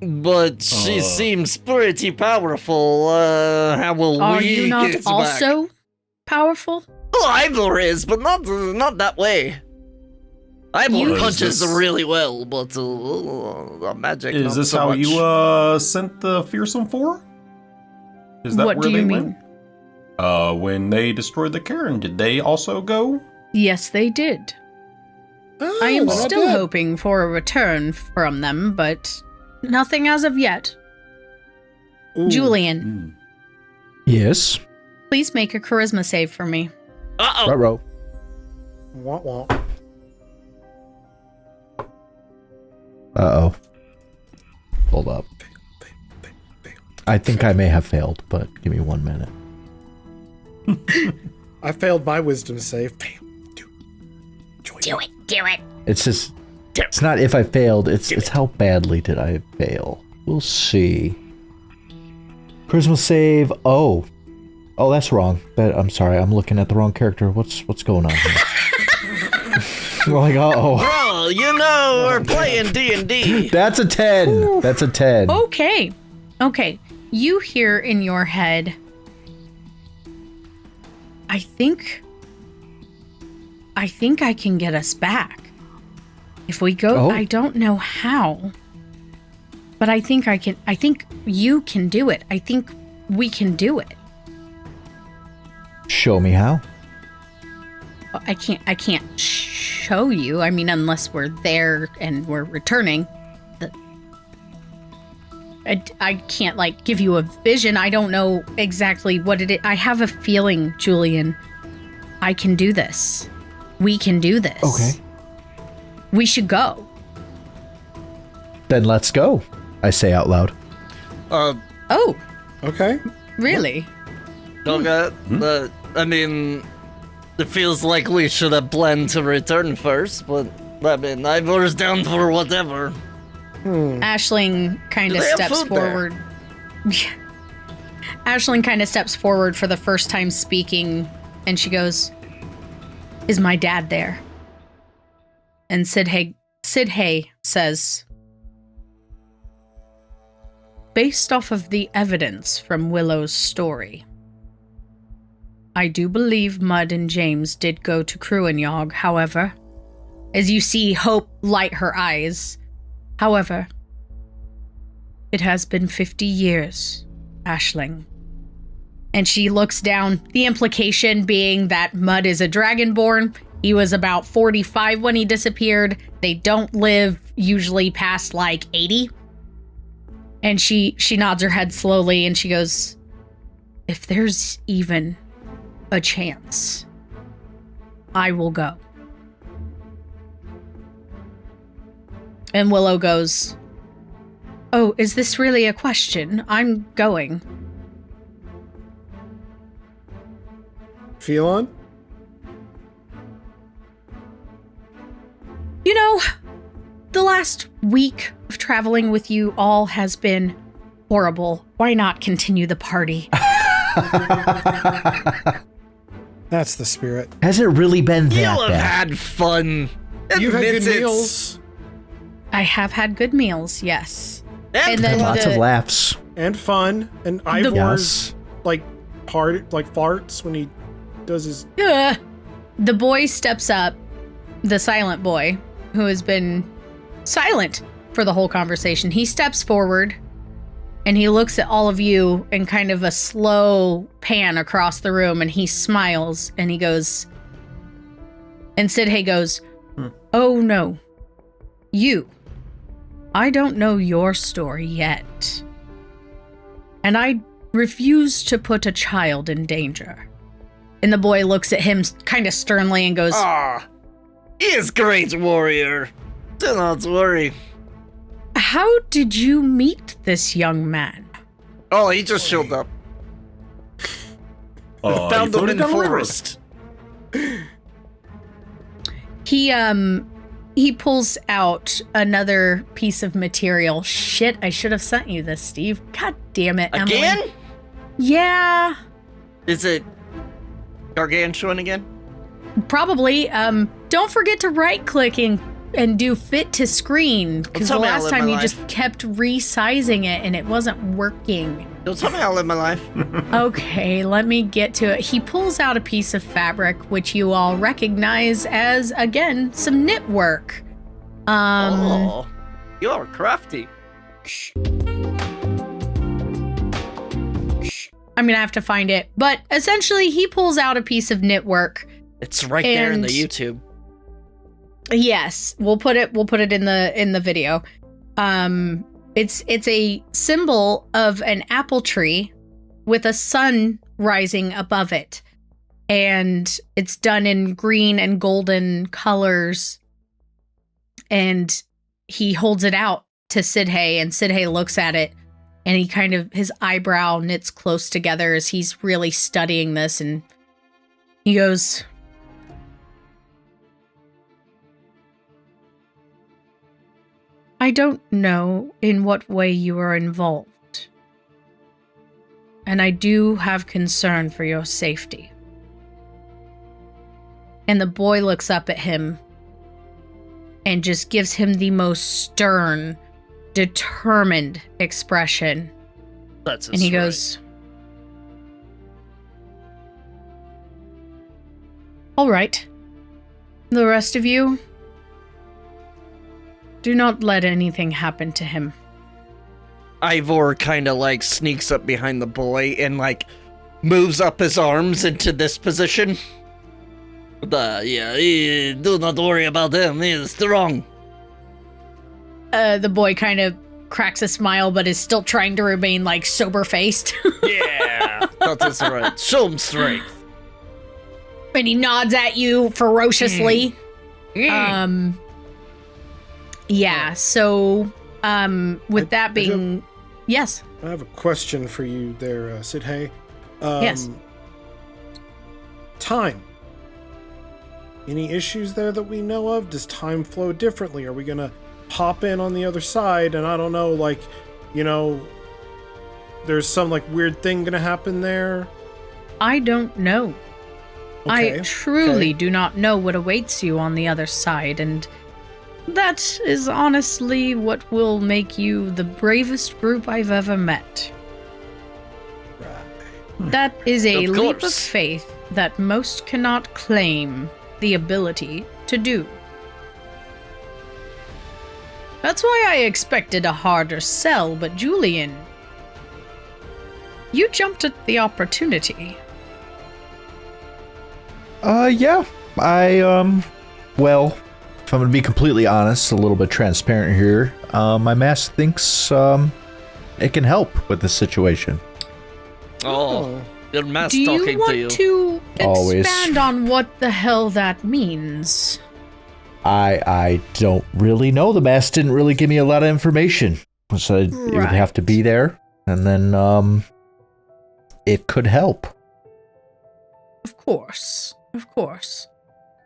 Speaker 3: But she seems pretty powerful. How will
Speaker 2: Are
Speaker 3: we
Speaker 2: you not
Speaker 3: get
Speaker 2: also
Speaker 3: back?
Speaker 2: powerful?
Speaker 3: Well, Ivor is, but not that way. Ivor punches really well, but magic.
Speaker 4: Is
Speaker 3: not
Speaker 4: this
Speaker 3: so
Speaker 4: how
Speaker 3: much.
Speaker 4: you sent the Fearsome Four? Is that
Speaker 2: What
Speaker 4: where
Speaker 2: do
Speaker 4: they
Speaker 2: you
Speaker 4: went?
Speaker 2: mean?
Speaker 4: When they destroyed the cairn, did they also go?
Speaker 2: Yes, they did.
Speaker 1: Oh,
Speaker 2: I am
Speaker 1: not
Speaker 2: still
Speaker 1: bad.
Speaker 2: hoping for a return from them, but nothing as of yet.
Speaker 1: Ooh.
Speaker 2: Julien,
Speaker 5: Yes.
Speaker 2: please make a charisma save for me.
Speaker 3: Uh-oh.
Speaker 5: Ruh-roh.
Speaker 1: Wah, wah.
Speaker 5: Uh-oh. Hold up. I think I may have failed, but give me 1 minute.
Speaker 1: I failed my wisdom save. Fail. Do it.
Speaker 2: Do it.
Speaker 5: It's just... It's not if I failed, it's how badly did I fail. We'll see. Charisma save... Oh, that's wrong. I'm sorry, I'm looking at the wrong character. What's going on here? I'm like, uh-oh.
Speaker 3: Bro, you know we're playing D&D.
Speaker 5: That's a 10. That's a 10.
Speaker 2: Okay. You hear in your head, I think I can get us back. If we go, I don't know how, but I think you can do it. I think we can do it.
Speaker 5: Show me how.
Speaker 2: I can't show you. I mean, unless we're there and we're returning. I can't, like, give you a vision. I don't know exactly what it is. I have a feeling, Julien, I can do this. We can do this.
Speaker 5: Okay.
Speaker 2: We should go.
Speaker 5: Then let's go, I say out loud.
Speaker 2: Oh,
Speaker 1: Okay.
Speaker 2: really?
Speaker 3: Okay. I mean, it feels like we should have planned to return first, but I mean, Ivor's down for whatever.
Speaker 2: Aisling kind
Speaker 3: Do
Speaker 2: of
Speaker 3: they have
Speaker 2: steps
Speaker 3: food there?
Speaker 2: forward. Aisling kind of steps forward for the first time speaking, and she goes, "Is my dad there?" And Sid Hay says, "Based off of the evidence from Willow's story, I do believe Mud and James did go to Cruinyog. However, as you see Hope light her eyes, however, it has been 50 years, Aisling." And she looks down, the implication being that Mud is a dragonborn. He was about 45 when he disappeared. They don't live usually past like 80. And she nods her head slowly and she goes, "If there's even a chance, I will go." And Willow goes, "Oh, is this really a question? I'm going."
Speaker 1: Phelan?
Speaker 2: You know, the last week of traveling with you all has been horrible. Why not continue the party?
Speaker 1: That's the spirit.
Speaker 5: Has it really been that
Speaker 3: You'll have
Speaker 5: bad?
Speaker 3: had fun.
Speaker 1: You've had good
Speaker 3: Admit it.
Speaker 1: meals
Speaker 2: I have had good meals, yes.
Speaker 3: And
Speaker 2: then
Speaker 5: Lots of laughs.
Speaker 1: and fun, and Ivor's
Speaker 5: Yes.
Speaker 1: like farts when he does his.
Speaker 2: The boy steps up, the silent boy, who has been silent for the whole conversation. He steps forward And he looks at all of you in kind of a slow pan across the room, and he smiles, and he goes... And Sidhe goes, "Oh no, you. I don't know your story yet. And I refuse to put a child in danger." And the boy looks at him kind of sternly and goes,
Speaker 3: He is great warrior. Do not worry.
Speaker 2: "How did you meet this young man?"
Speaker 3: Oh, he just showed up. Found him in the forest.
Speaker 2: He pulls out another piece of material. Shit, I should have sent you this, Steve. God damn it, Emily.
Speaker 3: Again?
Speaker 2: Yeah.
Speaker 3: Is it gargantuan again?
Speaker 2: Probably. Don't forget to right-click and do fit to screen, because the last time you just kept resizing it and it wasn't working.
Speaker 3: Don't tell me how I live my life.
Speaker 2: Okay, let me get to it. He pulls out a piece of fabric, which you all recognize as, again, some knit work.
Speaker 3: Oh, you're crafty.
Speaker 2: I'm gonna have to find it. But essentially, he pulls out a piece of knit work.
Speaker 3: It's right there in the YouTube.
Speaker 2: Yes, we'll put it in the video. It's a symbol of an apple tree with a sun rising above it. And it's done in green and golden colors. And he holds it out to Sidhe, and Sidhe looks at it, and he kind of, his eyebrow knits close together as he's really studying this, and he goes, "I don't know in what way you are involved, and I do have concern for your safety." And the boy looks up at him and just gives him the most stern, determined expression.
Speaker 3: That's
Speaker 2: and he goes, "All right. The rest of you, do not let anything happen to him."
Speaker 3: Ivor kind of like sneaks up behind the boy and like moves up his arms into this position. Do not worry about him. He is strong.
Speaker 2: The boy kind of cracks a smile, but is still trying to remain like sober-faced.
Speaker 3: Yeah, that is right. Show him strength.
Speaker 2: And he nods at you ferociously. Yeah, so, with that being... Yes?
Speaker 1: I have a question for you there, Sidhe.
Speaker 2: Yes.
Speaker 1: Time. Any issues there that we know of? Does time flow differently? Are we gonna hop in on the other side and I don't know, like, you know, there's some, like, weird thing gonna happen there?
Speaker 2: I don't know.
Speaker 1: Okay,
Speaker 2: I truly do not know what awaits you on the other side, and that is honestly what will make you the bravest group I've ever met.
Speaker 1: Right.
Speaker 2: That is a
Speaker 3: Of
Speaker 2: leap of
Speaker 3: course.
Speaker 2: faith that most cannot claim the ability to do. That's why I expected a harder sell, but Julien, you jumped at the opportunity.
Speaker 5: Yeah. Well, if I'm gonna be completely honest, a little bit transparent here, my mask thinks, it can help with the situation.
Speaker 3: Oh, your mask
Speaker 2: Do you
Speaker 3: talking
Speaker 2: want
Speaker 3: to you.
Speaker 2: to
Speaker 5: Always.
Speaker 2: expand on what the hell that means?
Speaker 5: I don't really know. The mask didn't really give me a lot of information. So it would have to be there, and then, it could help.
Speaker 2: Of course.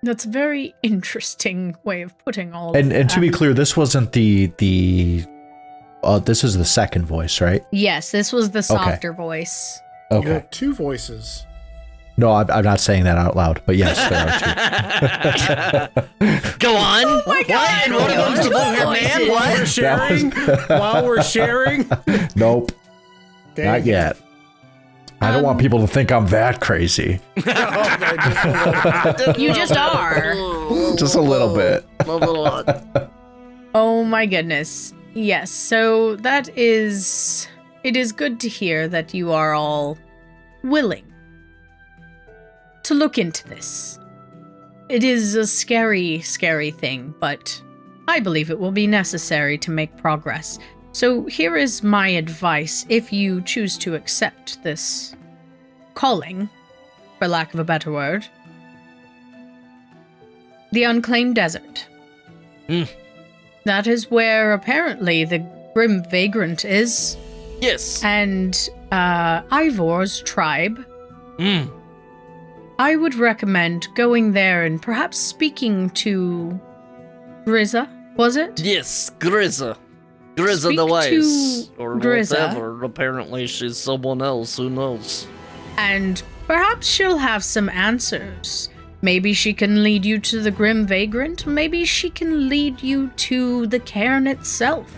Speaker 2: That's a very interesting way of putting all of
Speaker 5: And
Speaker 2: that.
Speaker 5: to be clear, this wasn't the this is the second voice, right?
Speaker 2: Yes, this was the softer voice.
Speaker 1: You
Speaker 5: Okay.
Speaker 1: have two voices.
Speaker 5: No, I'm not saying that out loud, but yes, there are two.
Speaker 3: Go on. Oh my God. And one of them's the blue man.
Speaker 1: While we're sharing? While we're sharing?
Speaker 5: Nope,
Speaker 1: Okay.
Speaker 5: not yet. I don't want people to think I'm that crazy.
Speaker 2: You just are.
Speaker 5: Just a little bit.
Speaker 3: A little.
Speaker 2: Oh my goodness. Yes, so that is it is good to hear that you are all willing to look into this. It is a scary, scary thing, but I believe it will be necessary to make progress. So here is my advice if you choose to accept this calling, for lack of a better word. The Unclaimed Desert. That is where apparently the Grim Vagrant is.
Speaker 3: Yes.
Speaker 2: And Ivor's tribe. I would recommend going there and perhaps speaking to Grizza, was it?
Speaker 3: Yes, Grizza. Grizza
Speaker 2: Speak
Speaker 3: the Wise.
Speaker 2: to
Speaker 3: Or
Speaker 2: Grizza.
Speaker 3: whatever. Apparently she's someone else. Who knows?
Speaker 2: And perhaps she'll have some answers. Maybe she can lead you to the Grim Vagrant. Maybe she can lead you to the cairn itself.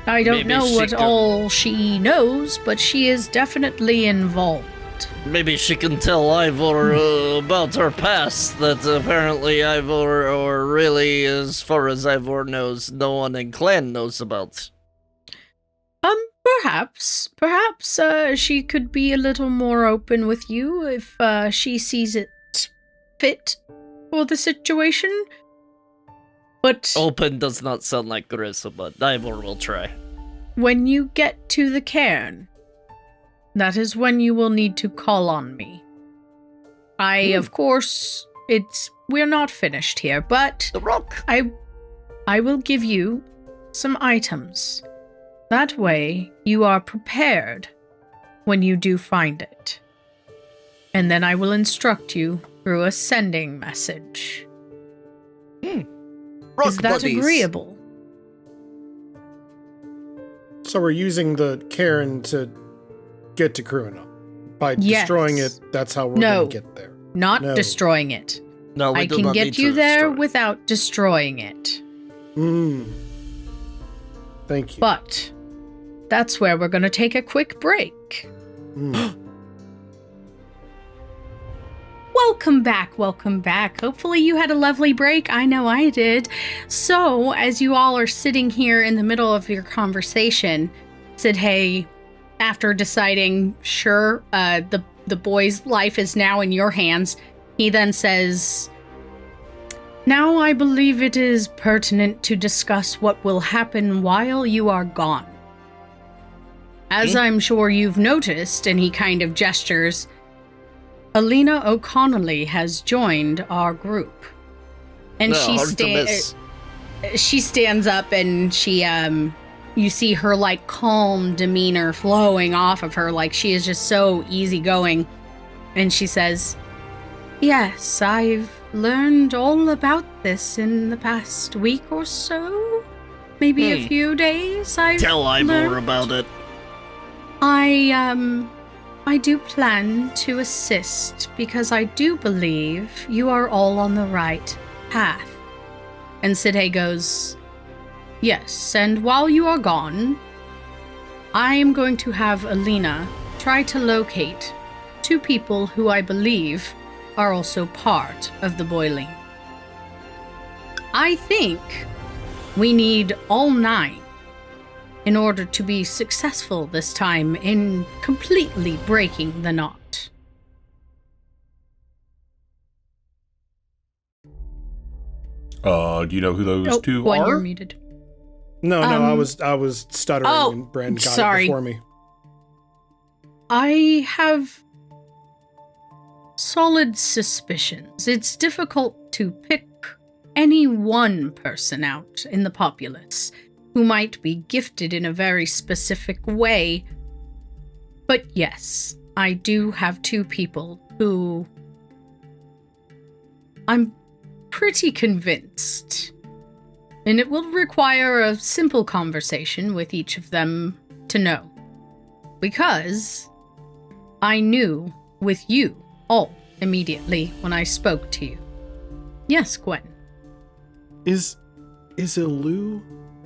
Speaker 2: I don't know what all she knows, but she is definitely involved.
Speaker 3: Maybe she can tell Ivor about her past, that apparently Ivor, or really, as far as Ivor knows, no one in Clan knows about.
Speaker 2: Perhaps she could be a little more open with you if she sees it fit for the situation. But
Speaker 3: Open does not sound like Grizza, but Ivor will try.
Speaker 2: when you get to the cairn, that is when you will need to call on me. Of course, we're not finished here, but
Speaker 3: The rock.
Speaker 2: I will give you some items. That way, you are prepared when you do find it. And then I will instruct you through a sending message.
Speaker 3: Rock
Speaker 2: Is that
Speaker 3: buddies.
Speaker 2: agreeable?
Speaker 1: So we're using the cairn to get to Kruina. By
Speaker 2: Yes.
Speaker 1: destroying it, that's how we're
Speaker 2: No.
Speaker 1: going to get there.
Speaker 2: Not
Speaker 1: No.
Speaker 2: destroying it.
Speaker 3: No, we
Speaker 2: I
Speaker 3: do
Speaker 2: can
Speaker 3: not
Speaker 2: get
Speaker 3: need
Speaker 2: you
Speaker 3: to
Speaker 2: there
Speaker 3: destroy.
Speaker 2: without destroying it.
Speaker 1: Thank you.
Speaker 2: But that's where we're going to take a quick break. Welcome back. Hopefully you had a lovely break. I know I did. So, as you all are sitting here in the middle of your conversation, said, hey, after deciding, sure, the boy's life is now in your hands, he then says, now I believe it is pertinent to discuss what will happen while you are gone. As I'm sure you've noticed, and he kind of gestures, Alina O'Connelly has joined our group. And
Speaker 3: No, hard to miss.
Speaker 2: she stands up and she, you see her, like, calm demeanor flowing off of her, like she is just so easygoing. And she says, yes, I've learned all about this in the past week or so. Maybe a few days.
Speaker 3: Tell Ivor about it.
Speaker 2: I do plan to assist because I do believe you are all on the right path. And Sidhe goes, yes, and while you are gone, I am going to have Alina try to locate two people who I believe are also part of the boiling. I think we need all 9 in order to be successful this time in completely breaking the knot.
Speaker 4: Do you know who those two
Speaker 2: Gwen,
Speaker 4: are?
Speaker 2: you're muted.
Speaker 1: No, I was stuttering and Bran got
Speaker 2: sorry.
Speaker 1: it before me.
Speaker 2: I have solid suspicions. It's difficult to pick any one person out in the populace who might be gifted in a very specific way. But yes, I do have 2 people who I'm pretty convinced. And it will require a simple conversation with each of them to know. Because I knew with you all immediately when I spoke to you. Yes, Gwen.
Speaker 1: Is Ilu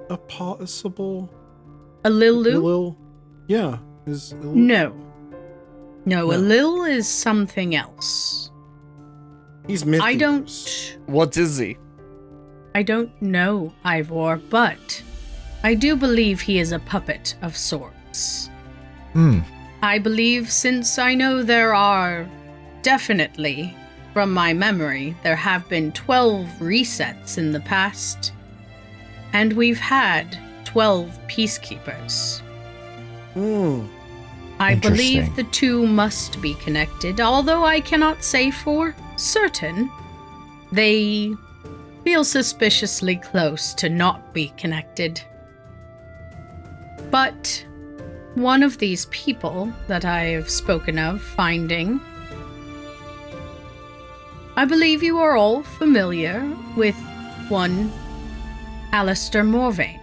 Speaker 1: a possible?
Speaker 2: Alilu?
Speaker 1: Ilil? Yeah. Is Ilil?
Speaker 2: No. No,
Speaker 1: No.
Speaker 2: Alil is something else.
Speaker 1: He's myth.
Speaker 2: I don't
Speaker 3: What is he?
Speaker 2: know Ivor, but I do believe he is a puppet of sorts. I believe, since I know there are definitely, from my memory, there have been 12 resets in the past, and we've had 12 peacekeepers. I believe the two must be connected, although I cannot say for certain. They feel suspiciously close to not be connected. But one of these people that I have spoken of finding, I believe you are all familiar with one Alistair Morvain.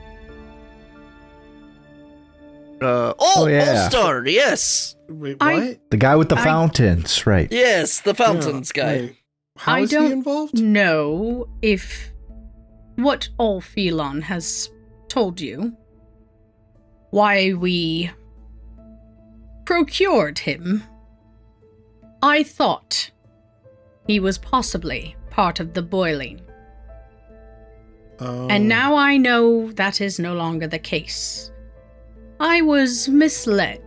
Speaker 5: yeah.
Speaker 3: All-Star, yes.
Speaker 1: Wait, what?
Speaker 5: The guy with the fountains, right.
Speaker 3: Yes, the fountains guy.
Speaker 1: Wait, how
Speaker 2: I
Speaker 1: is he
Speaker 2: don't
Speaker 1: involved?
Speaker 2: know if what all Phelon has told you, why we procured him. I thought he was possibly part of the boiling.
Speaker 1: Oh.
Speaker 2: And now I know that is no longer the case. I was misled.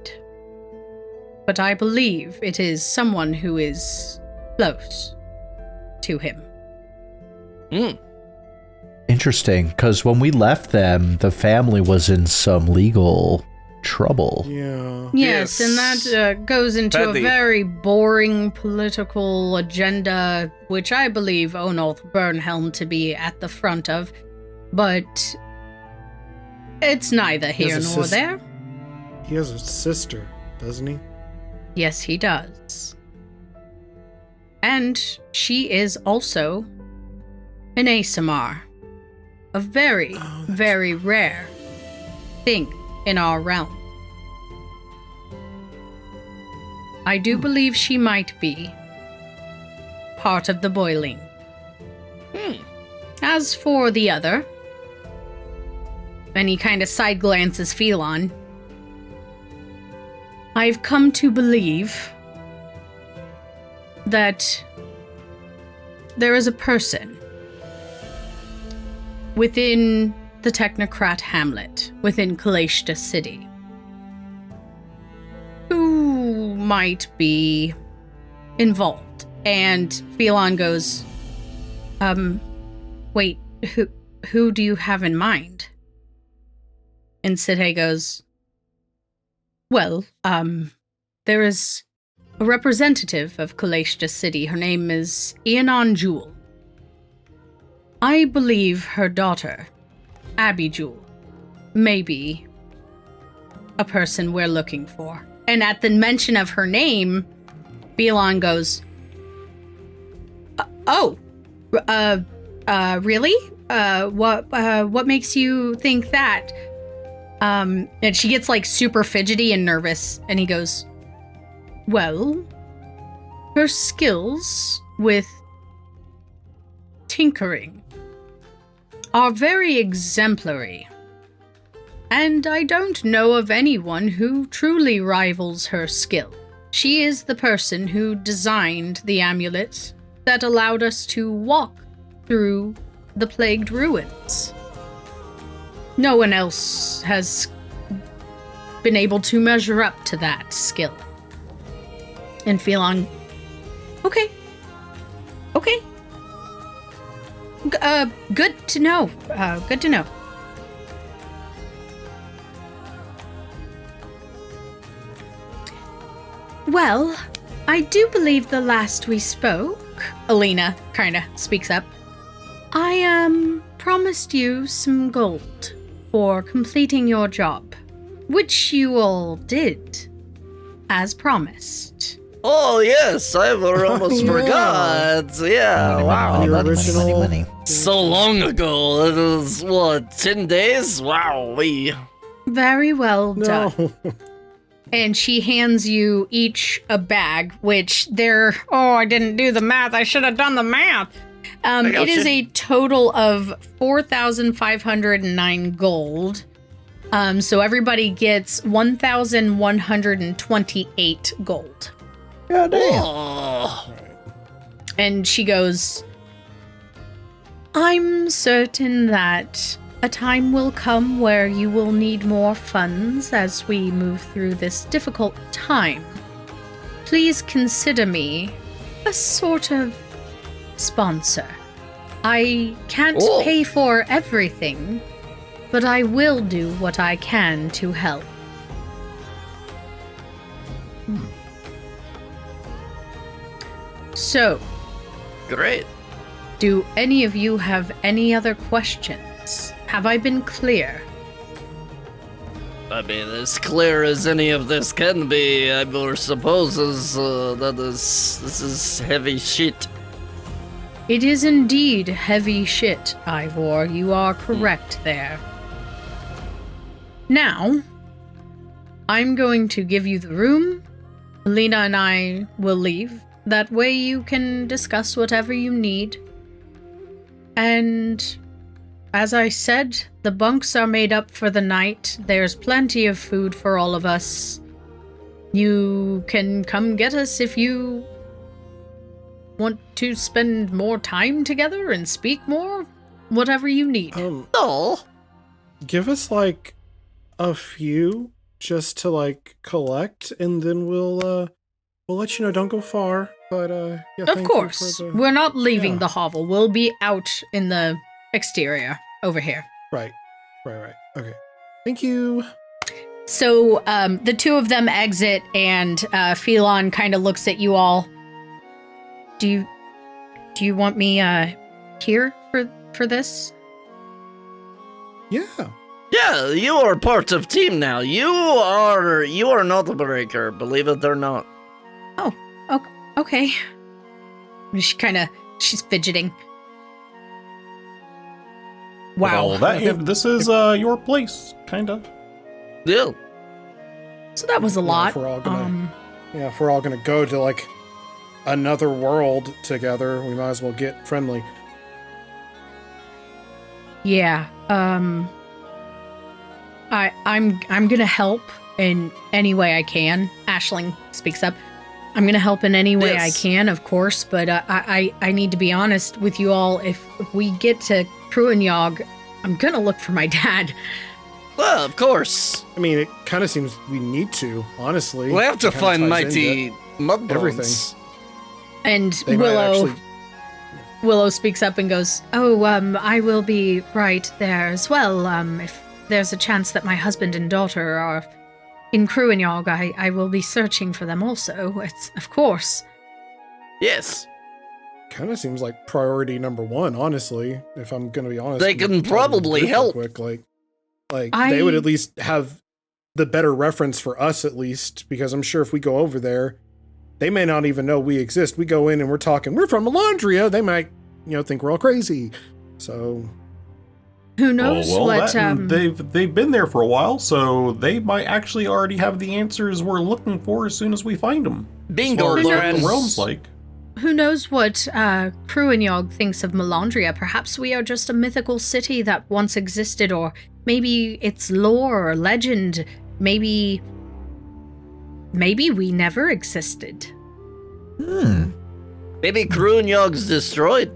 Speaker 2: But I believe it is someone who is close to him.
Speaker 5: Interesting, because when we left them, the family was in some legal trouble.
Speaker 1: Yeah.
Speaker 2: Yes, and that goes into
Speaker 3: Paddy.
Speaker 2: a very boring political agenda, which I believe Onolf Burnhelm to be at the front of, but it's neither here
Speaker 1: has a
Speaker 2: nor
Speaker 1: sis-
Speaker 2: there.
Speaker 1: He has a sister, doesn't he?
Speaker 2: Yes, he does. And she is also an Asimar, a very, very rare thing in our realm. I do believe she might be part of the boiling. As for the other, and he kind of side glances Phelon, I've come to believe that there is a person within the Technocrat Hamlet, within Kalashta City, who might be involved. And Phelon goes, wait, who do you have in mind? And Sidhe goes, well, there is a representative of Kalashta City. Her name is Ianon Jewel. I believe her daughter, Abby Jewel, may be a person we're looking for. And at the mention of her name, Phelon goes, really? What makes you think that? And she gets like super fidgety and nervous, and he goes, well, her skills with tinkering are very exemplary, and I don't know of anyone who truly rivals her skill. She is the person who designed the amulet that allowed us to walk through the plagued ruins. No one else has been able to measure up to that skill. And Phelon, okay. Good to know. Good to know. Well, I do believe the last we spoke, Alina kinda speaks up, I promised you some gold for completing your job, which you all did, as promised.
Speaker 3: Oh, yes, I almost
Speaker 1: yeah.
Speaker 3: forgot. Yeah, wow.
Speaker 1: Your original-
Speaker 5: money.
Speaker 3: So long ago. It was, what, 10 days? Wow.
Speaker 2: Very well done.
Speaker 1: No.
Speaker 2: And she hands you each a bag, which I didn't do the math. I should have done the math. It is a total of 4,509 gold. So everybody gets 1,128 gold.
Speaker 5: God damn.
Speaker 3: Oh.
Speaker 2: And she goes, I'm certain that a time will come where you will need more funds as we move through this difficult time. Please consider me a sort of sponsor. I can't pay for everything, but I will do what I can to help. So,
Speaker 3: Great.
Speaker 2: do any of you have any other questions? Have I been clear?
Speaker 3: I mean, as clear as any of this can be, I supposes this is heavy shit.
Speaker 2: It is indeed heavy shit, Ivor. You are correct there. Now, I'm going to give you the room. Alina and I will leave. That way you can discuss whatever you need. And as I said, the bunks are made up for the night. There's plenty of food for all of us. You can come get us if you want to spend more time together and speak more. Whatever you need.
Speaker 1: Give us like a few just to like collect, and then we'll let you know. Don't go far, but yeah.
Speaker 2: Of course, we're not leaving
Speaker 1: Yeah.
Speaker 2: the hovel. We'll be out in the exterior over here.
Speaker 1: Right. Okay. Thank you.
Speaker 2: So the two of them exit, and Phelon kind of looks at you all. Do you want me here for this?
Speaker 1: Yeah.
Speaker 3: Yeah, you are part of team now. You are not a breaker, believe it or not.
Speaker 2: Okay. She's fidgeting. Wow.
Speaker 4: Well, this is your place, kinda.
Speaker 3: Yeah.
Speaker 2: So that was a lot.
Speaker 1: If we're all gonna go to like another world together, we might as well get friendly.
Speaker 2: Yeah. I'm gonna help in any way I can. Aisling speaks up. I'm gonna help in any way I can, of course, but I need to be honest with you all. If we get to Cruinyog, I'm gonna look for my dad.
Speaker 3: Well, of course.
Speaker 1: I mean, it kind of seems we need to, honestly.
Speaker 3: We have to
Speaker 1: It kinda
Speaker 3: find
Speaker 1: ties
Speaker 3: mighty
Speaker 1: into
Speaker 3: mud
Speaker 1: everything.
Speaker 3: bones.
Speaker 2: And
Speaker 1: They might actually.
Speaker 2: Willow speaks up and goes, I will be right there as well. If there's a chance that my husband and daughter are in Cruinyog, I will be searching for them also. It's, of course.
Speaker 3: Yes.
Speaker 1: Kind of seems like priority number one, honestly. If I'm gonna be honest,
Speaker 3: They can probably help.
Speaker 1: Quick, they would at least have the better reference for us, at least, because I'm sure if we go over there, they may not even know we exist. We go in and we're talking, we're from Melandria. They might, think we're all crazy. So
Speaker 2: who knows
Speaker 4: they've been there for a while, so they might actually already have the answers we're looking for as soon as we find them.
Speaker 3: Bingo,
Speaker 4: as far as what
Speaker 3: Bran.
Speaker 4: the realm's like.
Speaker 2: Who knows what Cruinyog thinks of Melandria? Perhaps we are just a mythical city that once existed, or maybe it's lore or legend. Maybe we never existed.
Speaker 3: Maybe Cruinyog's destroyed.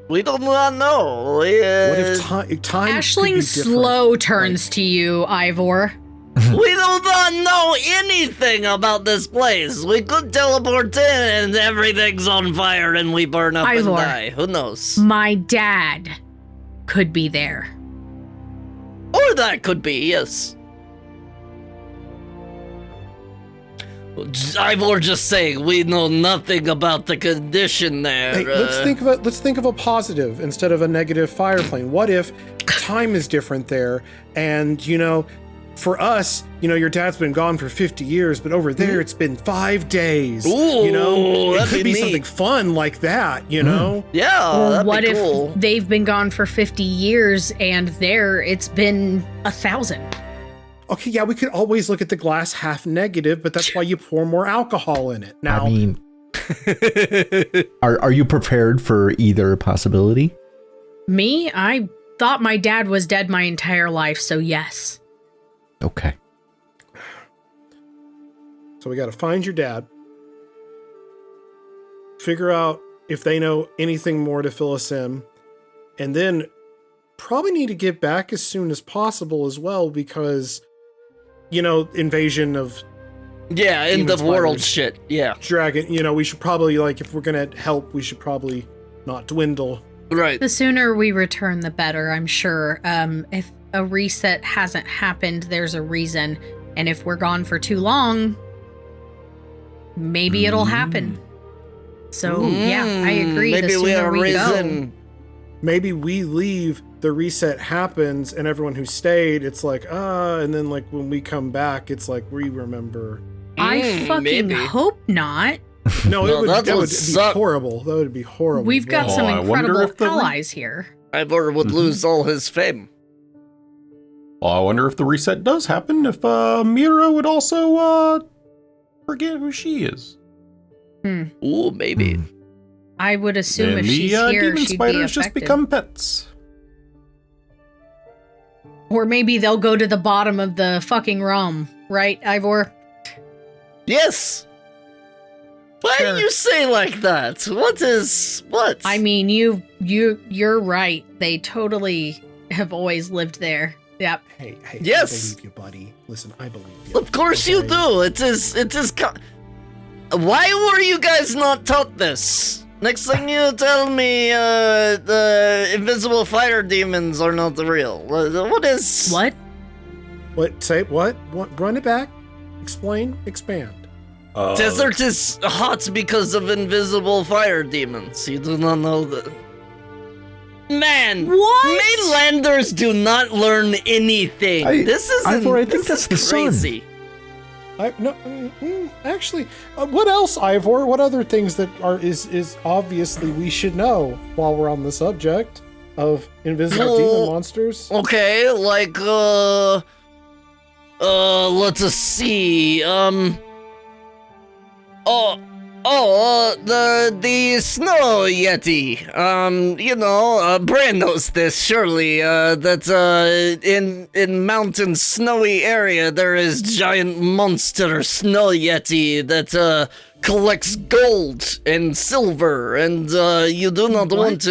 Speaker 3: We do not know.
Speaker 1: what if time
Speaker 2: Aisling
Speaker 1: could be
Speaker 2: slow
Speaker 1: different?
Speaker 2: turns to you, Ivor.
Speaker 3: We do not know anything about this place. We could teleport in and everything's on fire and we burn up
Speaker 2: Ivor.
Speaker 3: and die. Who knows?
Speaker 2: My dad could be there.
Speaker 3: Or that could be, yes. Ivor just saying we know nothing about the condition there.
Speaker 1: Hey, let's think of a positive instead of a negative fire plane. What if time is different there? And for us, your dad's been gone for 50 years, but over there it's been 5 days.
Speaker 3: Ooh,
Speaker 1: it
Speaker 3: that'd
Speaker 1: could
Speaker 3: be
Speaker 1: be something
Speaker 3: neat.
Speaker 1: fun like that. know.
Speaker 3: Yeah,
Speaker 2: Or
Speaker 3: that'd
Speaker 2: what
Speaker 3: be
Speaker 2: if
Speaker 3: cool.
Speaker 2: they've been gone for 50 years and there it's been 1,000?
Speaker 1: Okay, yeah, we could always look at the glass half negative, but that's why you pour more alcohol in it. Now,
Speaker 5: I mean, are you prepared for either possibility?
Speaker 2: Me? I thought my dad was dead my entire life, so yes.
Speaker 5: Okay.
Speaker 1: so we got to find your dad, figure out if they know anything more to fill us in, and then probably need to get back as soon as possible as well because, invasion of
Speaker 3: Yeah, end of world shit. Yeah.
Speaker 1: dragon. We should probably, if we're going to help, we should probably not dwindle.
Speaker 3: Right.
Speaker 2: The sooner we return, the better, I'm sure. If a reset hasn't happened, there's a reason. And if we're gone for too long, maybe it'll happen. So, yeah, I agree.
Speaker 3: Maybe
Speaker 2: the sooner we go.
Speaker 1: Maybe we leave, the reset happens, and everyone who stayed, it's like, and then when we come back, it's like we remember.
Speaker 2: I fucking hope not.
Speaker 1: No, that would be
Speaker 3: suck.
Speaker 1: horrible. That would be horrible.
Speaker 2: We've got some
Speaker 4: I wonder
Speaker 2: incredible
Speaker 4: if the
Speaker 2: allies here.
Speaker 3: Ivor would lose all his fame.
Speaker 4: Well, I wonder if the reset does happen, if Mira would also forget who she is.
Speaker 3: Ooh, maybe.
Speaker 2: I would assume
Speaker 4: And
Speaker 2: if
Speaker 4: the
Speaker 2: she's here,
Speaker 4: demon
Speaker 2: she'd be
Speaker 4: spiders just
Speaker 2: affected.
Speaker 4: become pets.
Speaker 2: Or maybe they'll go to the bottom of the fucking realm, right, Ivor?
Speaker 3: Yes. Why do you say like that? What?
Speaker 2: I mean, you're right. They totally have always lived there. Yep.
Speaker 1: Hey,
Speaker 3: Yes.
Speaker 1: I believe you, buddy. Listen, I believe you.
Speaker 3: Of course you do. It is. Why were you guys not taught this? Next thing you tell me, the invisible fire demons are not real. What is?
Speaker 2: What?
Speaker 1: What? Say what? Run it back. Explain. Expand.
Speaker 3: Desert is hot because of invisible fire demons. You do not know that. Man,
Speaker 2: What?
Speaker 3: mainlanders do not learn anything. This is
Speaker 5: Ivor, I think that's the sun.
Speaker 3: crazy.
Speaker 1: Actually, what else, Ivor? What other things that is obviously we should know while we're on the subject of invisible demon monsters?
Speaker 3: Okay, let us see. The snow yeti. Bran knows this surely. That in mountain snowy area there is giant monster snow yeti that collects gold and silver, and you do not want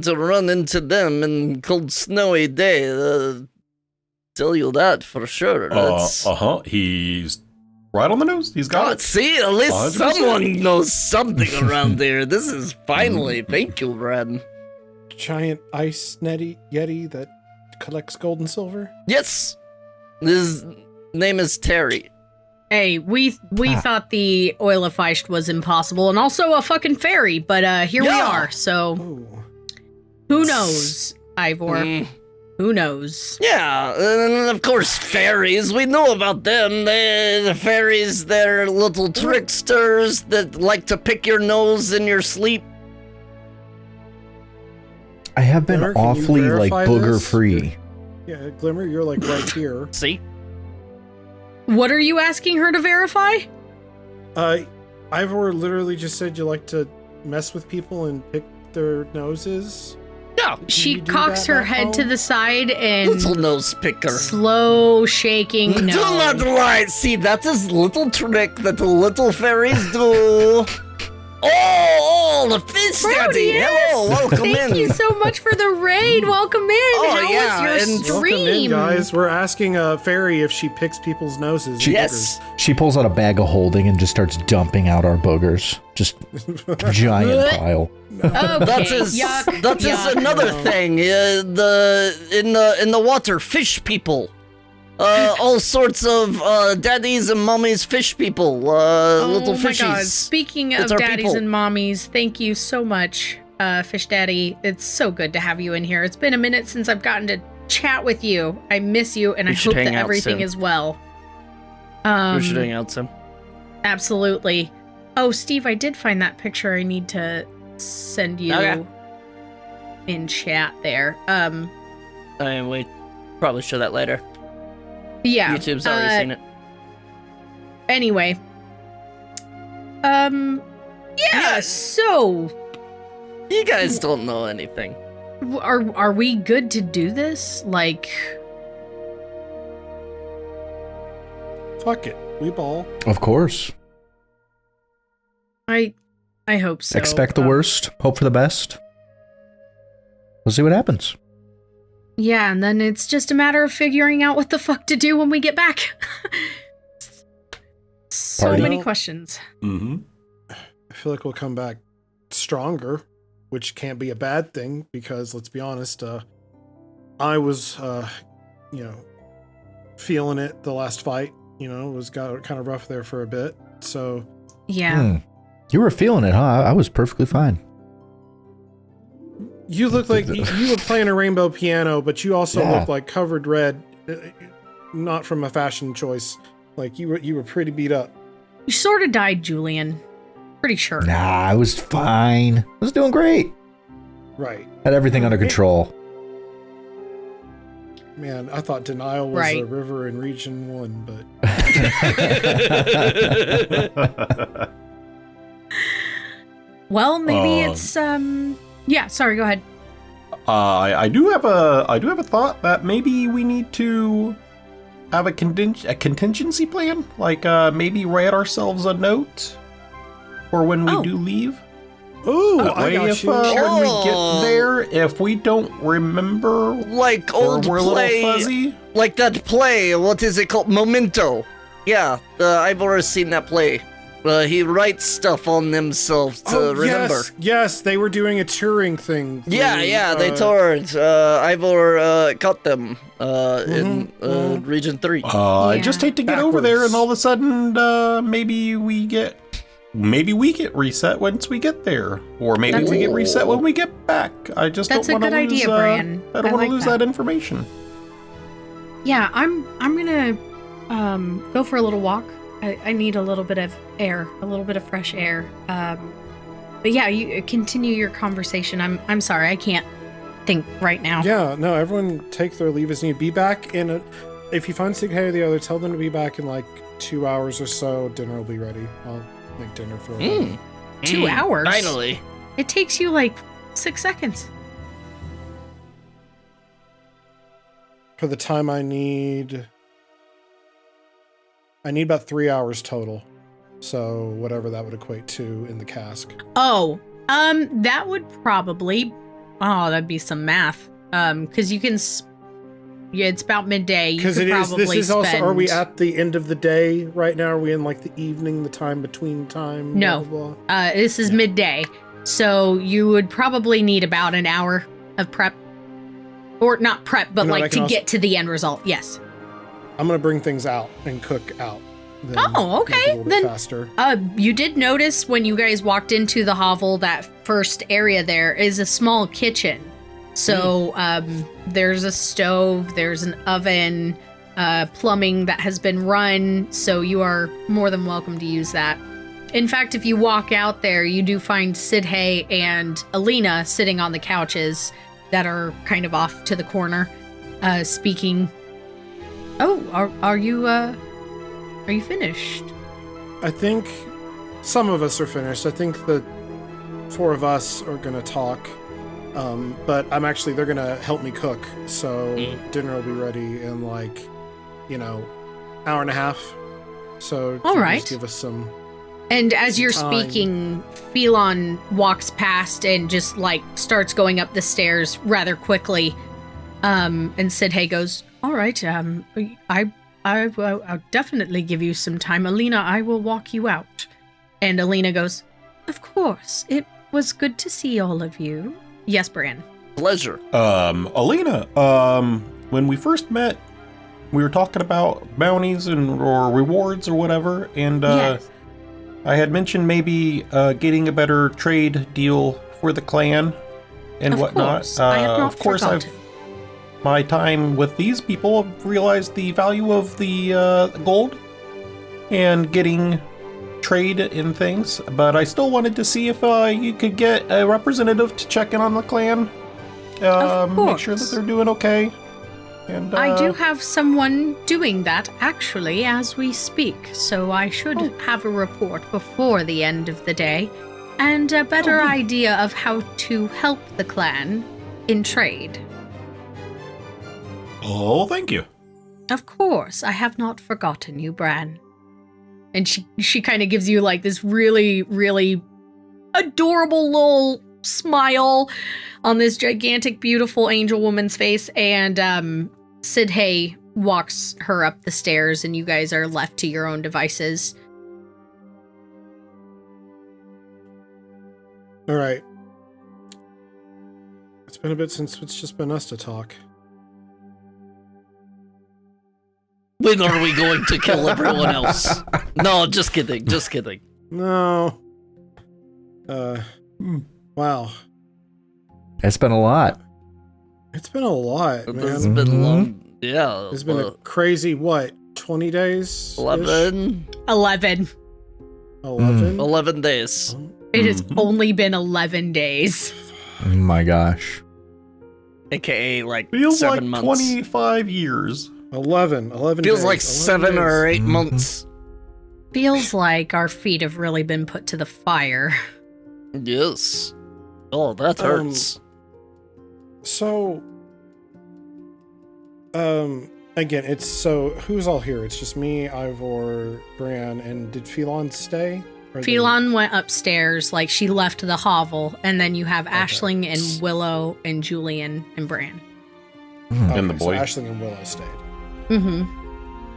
Speaker 3: to run into them in cold snowy day. Tell you that for sure.
Speaker 4: He's right on the nose. He's got it.
Speaker 3: See, at least
Speaker 4: 100%.
Speaker 3: someone knows something around there. This is finally, thank you, Bran.
Speaker 1: Giant ice yeti that collects gold and silver?
Speaker 3: Yes, his name is Terry.
Speaker 2: Hey, we thought the oil of Feist was impossible and also a fucking fairy, but here we are. So
Speaker 1: Ooh.
Speaker 2: who knows, Ivor? Who knows?
Speaker 3: Yeah, and of course fairies. We know about them. The fairies, they're little tricksters that like to pick your nose in your sleep.
Speaker 5: I have been
Speaker 1: Glimmer, can you
Speaker 5: awfully
Speaker 1: verify
Speaker 5: booger
Speaker 1: this?
Speaker 5: free.
Speaker 1: Yeah, Glimmer, you're right here.
Speaker 3: See?
Speaker 2: What are you asking her to verify?
Speaker 1: Ivor literally just said you like to mess with people and pick their noses.
Speaker 3: Yeah,
Speaker 2: She
Speaker 1: you do
Speaker 2: cocks
Speaker 1: that
Speaker 2: her
Speaker 1: back
Speaker 2: head to
Speaker 1: home?
Speaker 2: the side and
Speaker 3: little nose picker.
Speaker 2: slow shaking.
Speaker 3: Do
Speaker 2: No.
Speaker 3: not lie. See, that is little trick that the little fairies do. Oh, the fish daddy.
Speaker 2: Proteus!
Speaker 3: Hello, welcome in.
Speaker 2: Thank you so much for the raid. Welcome in. How
Speaker 3: yeah,
Speaker 2: was
Speaker 3: and
Speaker 2: your
Speaker 1: Welcome in,
Speaker 2: stream?
Speaker 1: guys. We're asking a fairy if she picks people's noses. and
Speaker 3: Yes.
Speaker 5: She pulls out a bag of holding and just starts dumping out our boogers. Just giant pile.
Speaker 2: Okay.
Speaker 3: That
Speaker 2: yuck.
Speaker 3: is another thing. In the water, fish people. All sorts of daddies and mommies, fish people. Little
Speaker 2: Oh my
Speaker 3: fishies.
Speaker 2: God. Speaking of
Speaker 3: It's our
Speaker 2: daddies
Speaker 3: people.
Speaker 2: and mommies, thank you so much, Fish Daddy. It's so good to have you in here. It's been a minute since I've gotten to chat with you. I miss you, and I
Speaker 3: should
Speaker 2: hope
Speaker 3: hang
Speaker 2: that
Speaker 3: out
Speaker 2: everything
Speaker 3: soon.
Speaker 2: is well.
Speaker 3: We should hang out some.
Speaker 2: Absolutely. Oh, Steve, I did find that picture. I need to send you
Speaker 3: Okay.
Speaker 2: in chat there.
Speaker 3: We probably show that later.
Speaker 2: Yeah.
Speaker 3: YouTube's already seen it.
Speaker 2: Anyway. Yeah, so
Speaker 3: You guys don't know anything.
Speaker 2: are we good to do this? Like,
Speaker 1: Fuck it. We ball.
Speaker 5: Of course.
Speaker 2: I hope so.
Speaker 5: Expect the worst, hope for the best. We'll see what happens.
Speaker 2: Yeah, and then it's just a matter of figuring out what the fuck to do when we get back. So
Speaker 5: Party.
Speaker 2: many questions.
Speaker 4: Mm-hmm.
Speaker 1: I feel like we'll come back stronger, which can't be a bad thing because let's be honest, I was, feeling it the last fight. It got kind of rough there for a bit. So
Speaker 2: Yeah.
Speaker 5: You were feeling it, huh? I was perfectly fine.
Speaker 1: you look like you were playing a rainbow piano, but you also look like covered red, not from a fashion choice. Like you were pretty beat up.
Speaker 2: You sort of died, Julien. Pretty sure.
Speaker 5: Nah, I was fine. I was doing great.
Speaker 1: Right.
Speaker 5: Had everything under control.
Speaker 1: Man, I thought Denial was a river in Region 1, but...
Speaker 2: Well, maybe it's, Yeah, sorry, go ahead.
Speaker 4: I do have a thought that maybe we need to have a contingency plan. Like, maybe write ourselves a note for when we do leave.
Speaker 1: Ooh,
Speaker 4: I got you. When we get there, if we don't remember,
Speaker 3: like old
Speaker 4: we're
Speaker 3: play,
Speaker 4: a little fuzzy,
Speaker 3: like that play. What is it called? Memento. Yeah, I've already seen that play. He writes stuff on themselves to remember.
Speaker 1: Yes, they were doing a touring thing.
Speaker 3: They toured. I've already caught them in Region 3.
Speaker 4: I just hate to get over there and all of a sudden, maybe we get reset once we get there, or maybe we get reset when we get back. I just don't want to lose.
Speaker 2: That's a good idea, Bran.
Speaker 4: I don't want to lose that information.
Speaker 2: Yeah, I'm gonna go for a little walk. I need a little bit of air, a little bit of fresh air. But yeah, you continue your conversation. I'm sorry, I can't think right now.
Speaker 1: Yeah, no, everyone take their leave as needed. Be back in if you find Sig or the other, tell them to be back in like 2 hours or so. Dinner will be ready. I'll make dinner for them.
Speaker 2: 2 hours?
Speaker 3: Finally.
Speaker 2: It takes you like 6 seconds.
Speaker 1: For the time I need about 3 hours total. So whatever that would equate to in the cask.
Speaker 2: Oh, that would probably, that'd be some math. Cause you can, it's about midday.
Speaker 1: Because this is also, are we at the end of the day right now? Are we in like the evening, the time between time?
Speaker 2: No,
Speaker 1: blah, blah?
Speaker 2: This is midday. So you would probably need about an hour of prep. Or not prep, but like to get to the end result. Yes.
Speaker 1: I'm going to bring things out and cook out.
Speaker 2: Oh, okay. Then
Speaker 1: faster.
Speaker 2: You did notice when you guys walked into the hovel, that first area there is a small kitchen. So there's a stove, there's an oven, plumbing that has been run. So you are more than welcome to use that. In fact, if you walk out there, you do find Sidhay and Alina sitting on the couches that are kind of off to the corner, speaking. Oh, are you finished?
Speaker 1: I think some of us are finished. I think the 4 of us are gonna talk. But they're gonna help me cook. So dinner will be ready in like, hour and a half. So
Speaker 2: all right.
Speaker 1: Just give us some.
Speaker 2: And as you're
Speaker 1: time.
Speaker 2: speaking, Phelon walks past and just like starts going up the stairs rather quickly. And Sidhay goes, all right, I'll definitely give you some time. Alina, I will walk you out. And Alina goes, of course. It was good to see all of you. Yes, Bran.
Speaker 3: Pleasure.
Speaker 4: Alina, when we first met, we were talking about bounties or rewards or whatever, and
Speaker 2: yes.
Speaker 4: I had mentioned maybe getting a better trade deal for the clan and whatnot.
Speaker 2: Course. I have not
Speaker 4: of course,
Speaker 2: forgotten.
Speaker 4: My time with these people, I've realized the value of the gold and getting trade in things, but I still wanted to see if you could get a representative to check in on the clan, make sure that they're doing okay. And
Speaker 2: I do have someone doing that actually as we speak, so I should have a report before the end of the day and a better idea of how to help the clan in trade.
Speaker 4: Oh, thank you.
Speaker 2: Of course, I have not forgotten you, Bran. And she kind of gives you like this really, really adorable little smile on this gigantic, beautiful angel woman's face, and Sidhay walks her up the stairs, and you guys are left to your own devices.
Speaker 1: All right. It's been a bit since it's just been us to talk.
Speaker 3: When are we going to kill everyone else? No, just kidding. Just kidding.
Speaker 1: No. Wow.
Speaker 5: It's been a lot.
Speaker 1: It's been a lot, man.
Speaker 3: It's been long. Yeah.
Speaker 1: It's been a crazy, 20 days?
Speaker 3: 11?
Speaker 2: 11.
Speaker 1: 11?
Speaker 3: 11 days.
Speaker 2: It has only been 11 days.
Speaker 5: Oh my gosh.
Speaker 3: AKA, like,
Speaker 4: Feels
Speaker 3: 7
Speaker 4: like
Speaker 3: months.
Speaker 4: 25 years.
Speaker 1: 11
Speaker 3: Feels
Speaker 1: days.
Speaker 3: like 7 or 8 months.
Speaker 2: Feels like our feet have really been put to the fire.
Speaker 3: Yes. Oh, that hurts.
Speaker 1: So, again, who's all here? It's just me, Ivor, Bran, and did Phelon stay?
Speaker 2: Phelon went upstairs, like she left the hovel, and then you have Aisling and Willow and Julien and Bran.
Speaker 4: And the boy.
Speaker 1: So Aisling and Willow stayed.
Speaker 2: Mm-hmm.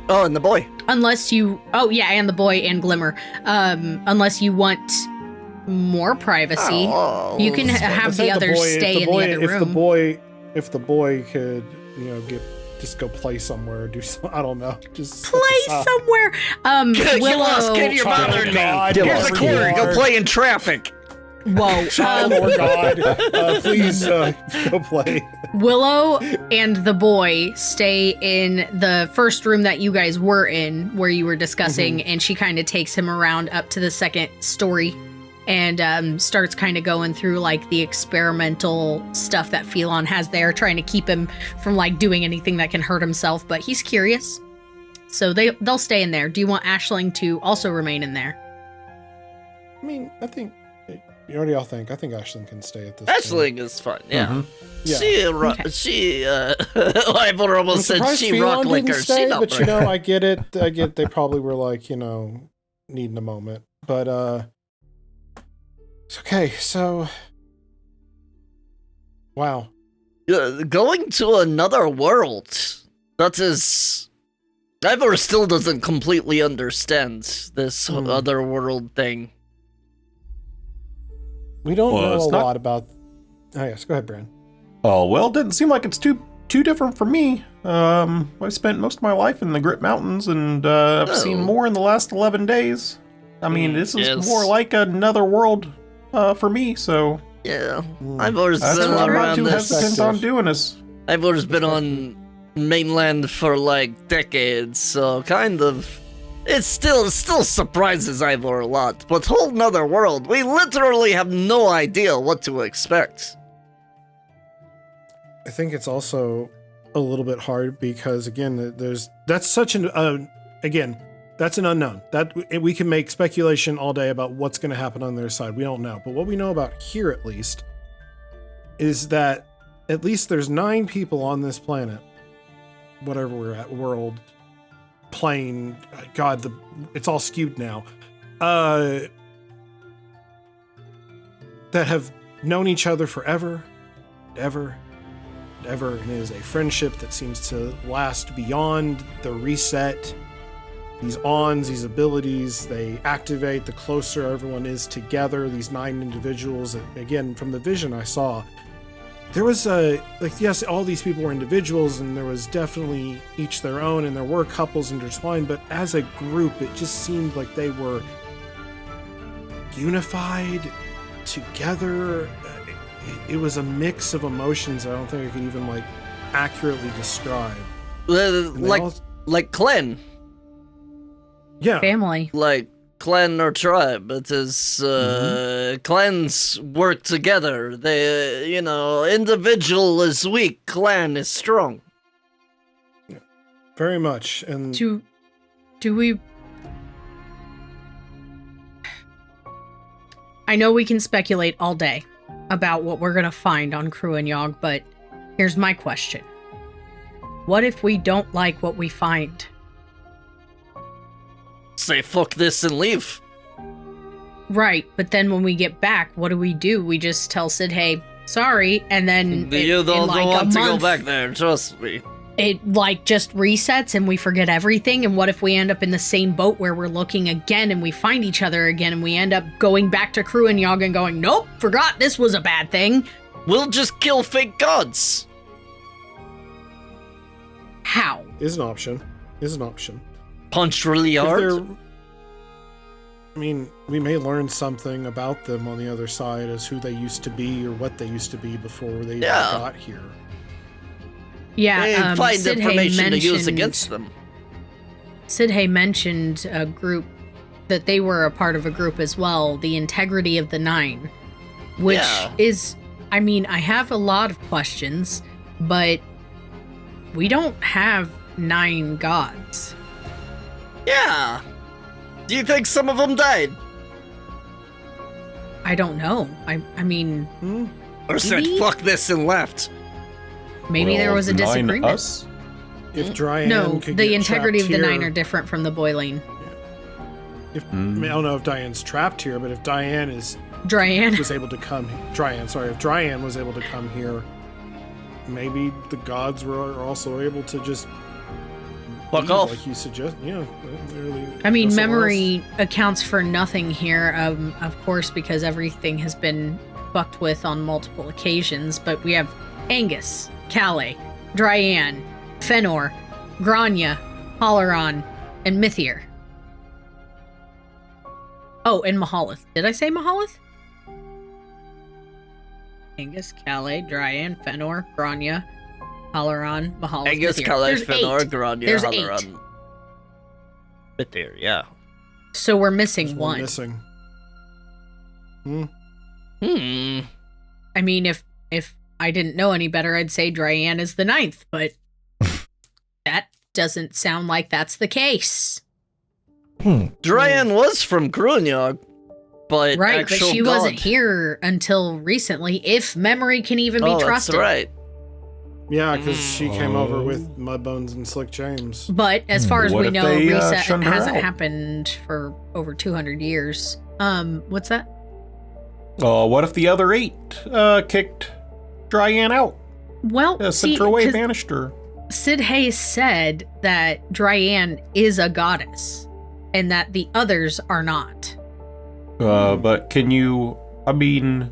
Speaker 3: Oh, and the boy.
Speaker 2: Unless you... Oh, yeah, and the boy and Glimmer. Unless you want more privacy, you can have the others stay in the other room.
Speaker 1: If the boy could, just go play somewhere or do something, I don't know. Just
Speaker 2: play somewhere. Willow...
Speaker 3: Get your mother now. Here's a quarter. Go play in traffic.
Speaker 2: Whoa.
Speaker 1: Oh, God. Please go play.
Speaker 2: Willow and the boy stay in the first room that you guys were in, where you were discussing, and she kind of takes him around up to the second story and starts kind of going through like the experimental stuff that Phelon has there, trying to keep him from like doing anything that can hurt himself, but he's curious. So they'll stay in there. Do you want Aisling to also remain in there?
Speaker 1: I mean, I think... You already all think. I think Aisling can stay at this
Speaker 3: Aisling is fun, yeah.
Speaker 1: Yeah.
Speaker 3: Ivor almost said she rock liquor.
Speaker 1: Stay,
Speaker 3: She not
Speaker 1: but I get it. They probably were like, needing a moment. But it's okay. So, wow.
Speaker 3: Going to another world. That is, Ivor still doesn't completely understand this other world thing.
Speaker 1: We don't know a lot about... Oh, yes. Go ahead, Bran.
Speaker 4: Oh, well, it didn't seem like it's too different for me. I spent most of my life in the Grit Mountains, and I've seen more in the last 11 days. I mean, this is more like another world for me, so...
Speaker 3: Yeah, Ivor's been
Speaker 4: I'm
Speaker 3: around
Speaker 4: not too
Speaker 3: this.
Speaker 4: hesitant on doing this.
Speaker 3: Ivor's been on mainland for, like, decades, so kind of... It still surprises Ivor a lot, but whole nother world. We literally have no idea what to expect.
Speaker 1: I think it's also a little bit hard because, again, that's such an that's an unknown. That we can make speculation all day about what's going to happen on their side. We don't know, but what we know about here, at least, is that at least there's 9 people on this planet, whatever we're at, world. Plane, God, it's all skewed now. That have known each other forever, ever, and it is a friendship that seems to last beyond the reset. These ons, these abilities, they activate the closer everyone is together. These 9 individuals, again, from the vision I saw, there was yes, all these people were individuals, and there was definitely each their own, and there were couples intertwined, but as a group, it just seemed like they were unified together. It was a mix of emotions I don't think I could even accurately describe.
Speaker 3: Like clan.
Speaker 1: Yeah.
Speaker 2: Family.
Speaker 3: Like clan or tribe. It is, clans work together. They, individual is weak, clan is strong.
Speaker 1: Yeah, very much. And
Speaker 2: Do we... I know we can speculate all day about what we're gonna find on Cruin Yog, but here's my question. What if we don't like what we find?
Speaker 3: Say fuck this and leave.
Speaker 2: Right, but then when we get back, what do? We just tell Sid, hey, sorry, and then
Speaker 3: You don't
Speaker 2: like
Speaker 3: want to go
Speaker 2: month,
Speaker 3: back there, trust me.
Speaker 2: It like just resets and we forget everything. And what if we end up in the same boat where we're looking again and we find each other again and we end up going back to Crew and Yog and going, nope, forgot this was a bad thing.
Speaker 3: We'll just kill fake gods.
Speaker 2: How?
Speaker 1: Is an option.
Speaker 3: Punch really
Speaker 1: If
Speaker 3: hard.
Speaker 1: they're- I mean, we may learn something about them on the other side as who they used to be or what they used to be before they even got here.
Speaker 2: Yeah,
Speaker 3: They find
Speaker 2: Sid
Speaker 3: information to use
Speaker 2: mentioned-
Speaker 3: against them.
Speaker 2: Sidhay mentioned a group, that they were a part of a group as well, the Integrity of the Nine, which is, I mean, I have a lot of questions, but we don't have 9 gods.
Speaker 3: Yeah. Do you think some of them died?
Speaker 2: I don't know. I mean,
Speaker 3: Or said,
Speaker 2: Maybe?
Speaker 3: fuck this and left?
Speaker 2: maybe there was a
Speaker 4: Nine
Speaker 2: disagreement.
Speaker 4: Us?
Speaker 1: If Dryan
Speaker 2: No,
Speaker 1: could
Speaker 2: the
Speaker 1: get
Speaker 2: Integrity of
Speaker 1: trapped
Speaker 2: the
Speaker 1: here,
Speaker 2: Nine are different from the Boiling.
Speaker 1: I don't know if Diane's trapped here, but if Diane
Speaker 2: Dryan.
Speaker 1: was able to come, if Dryan was able to come here, maybe the gods were also able to just
Speaker 3: Fuck
Speaker 1: leave,
Speaker 3: off.
Speaker 1: like you suggest. Yeah, literally
Speaker 2: I mean,
Speaker 1: go somewhere
Speaker 2: memory accounts for nothing here, of course, because everything has been fucked with on multiple occasions. But we have Angus, Calais, Dryan, Fëanor, Grania, Halloran, and Mithyr. Oh, and Mahalath. Did I say Mahalath? Angus, Calais, Dryan, Fëanor, Grania, Halloran, Mahalath,
Speaker 3: Angus,
Speaker 2: Mithyr.
Speaker 3: Calais,
Speaker 2: There's
Speaker 3: Fëanor,
Speaker 2: 8.
Speaker 3: Grania,
Speaker 2: There's
Speaker 3: Halloran. Bit there, yeah.
Speaker 2: So we're missing
Speaker 1: There's
Speaker 2: one.
Speaker 1: missing.
Speaker 2: I mean, if I didn't know any better, I'd say Dryan is the 9th, but that doesn't sound like that's the case.
Speaker 3: Dryan was from Gruniog, but
Speaker 2: Right, but
Speaker 3: actual
Speaker 2: she
Speaker 3: god.
Speaker 2: wasn't here until recently, if memory can even be trusted.
Speaker 3: That's right.
Speaker 1: Yeah, because she came over with Mudbones and Slick James.
Speaker 2: But as far as
Speaker 4: What
Speaker 2: we
Speaker 4: if
Speaker 2: know,
Speaker 4: they,
Speaker 2: reset
Speaker 4: shunned her
Speaker 2: hasn't
Speaker 4: out?
Speaker 2: happened for over 200 years. What's that?
Speaker 4: What if the other 8 kicked Dryan out?
Speaker 2: Well,
Speaker 4: Sent
Speaker 2: see,
Speaker 4: her away,
Speaker 2: 'cause
Speaker 4: banished her.
Speaker 2: Sid Hayes said that Dryan is a goddess, and that the others are not.
Speaker 4: But can you, I mean,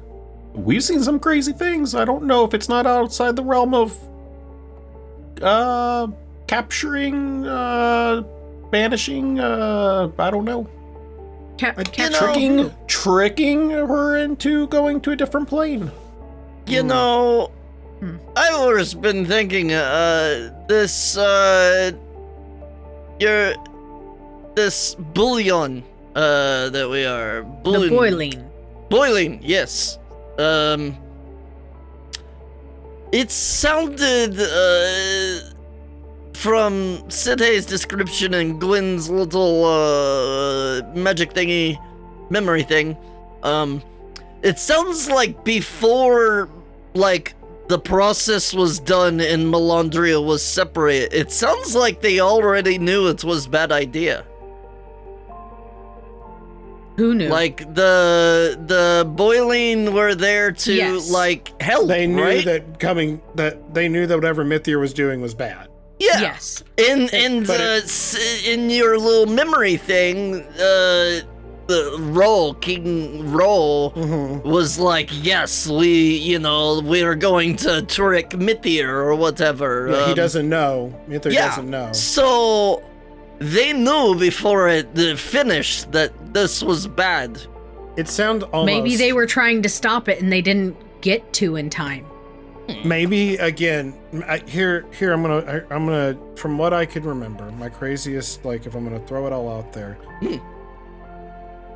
Speaker 4: we've seen some crazy things. I don't know if it's not outside the realm of capturing, banishing, I don't know. Tricking her into going to a different plane.
Speaker 3: You know, I've always been thinking, this bullion, that we are.
Speaker 2: The boiling.
Speaker 3: Boiling, yes. It sounded, from Sidhe's description and Gwen's little, magic thingy, memory thing, it sounds like before, like, the process was done and Melandria was separated, it sounds like they already knew it was a bad idea.
Speaker 2: Who knew?
Speaker 3: Like, the boiling were there to,
Speaker 2: Yes.
Speaker 3: like, help,
Speaker 1: They knew
Speaker 3: right?
Speaker 1: they knew that whatever Mithyr was doing was bad.
Speaker 3: Yeah.
Speaker 2: Yes.
Speaker 3: In your little memory thing, the King Roll was like, yes, we are going to trick Mithyr or whatever.
Speaker 1: Yeah, he doesn't know. Mithyr doesn't know.
Speaker 3: So they knew before it finished that this was bad.
Speaker 1: It sounds almost.
Speaker 2: Maybe they were trying to stop it and they didn't get to in time.
Speaker 1: Maybe again. Here. I'm gonna. From what I could remember, my craziest. Like, if I'm gonna throw it all out there.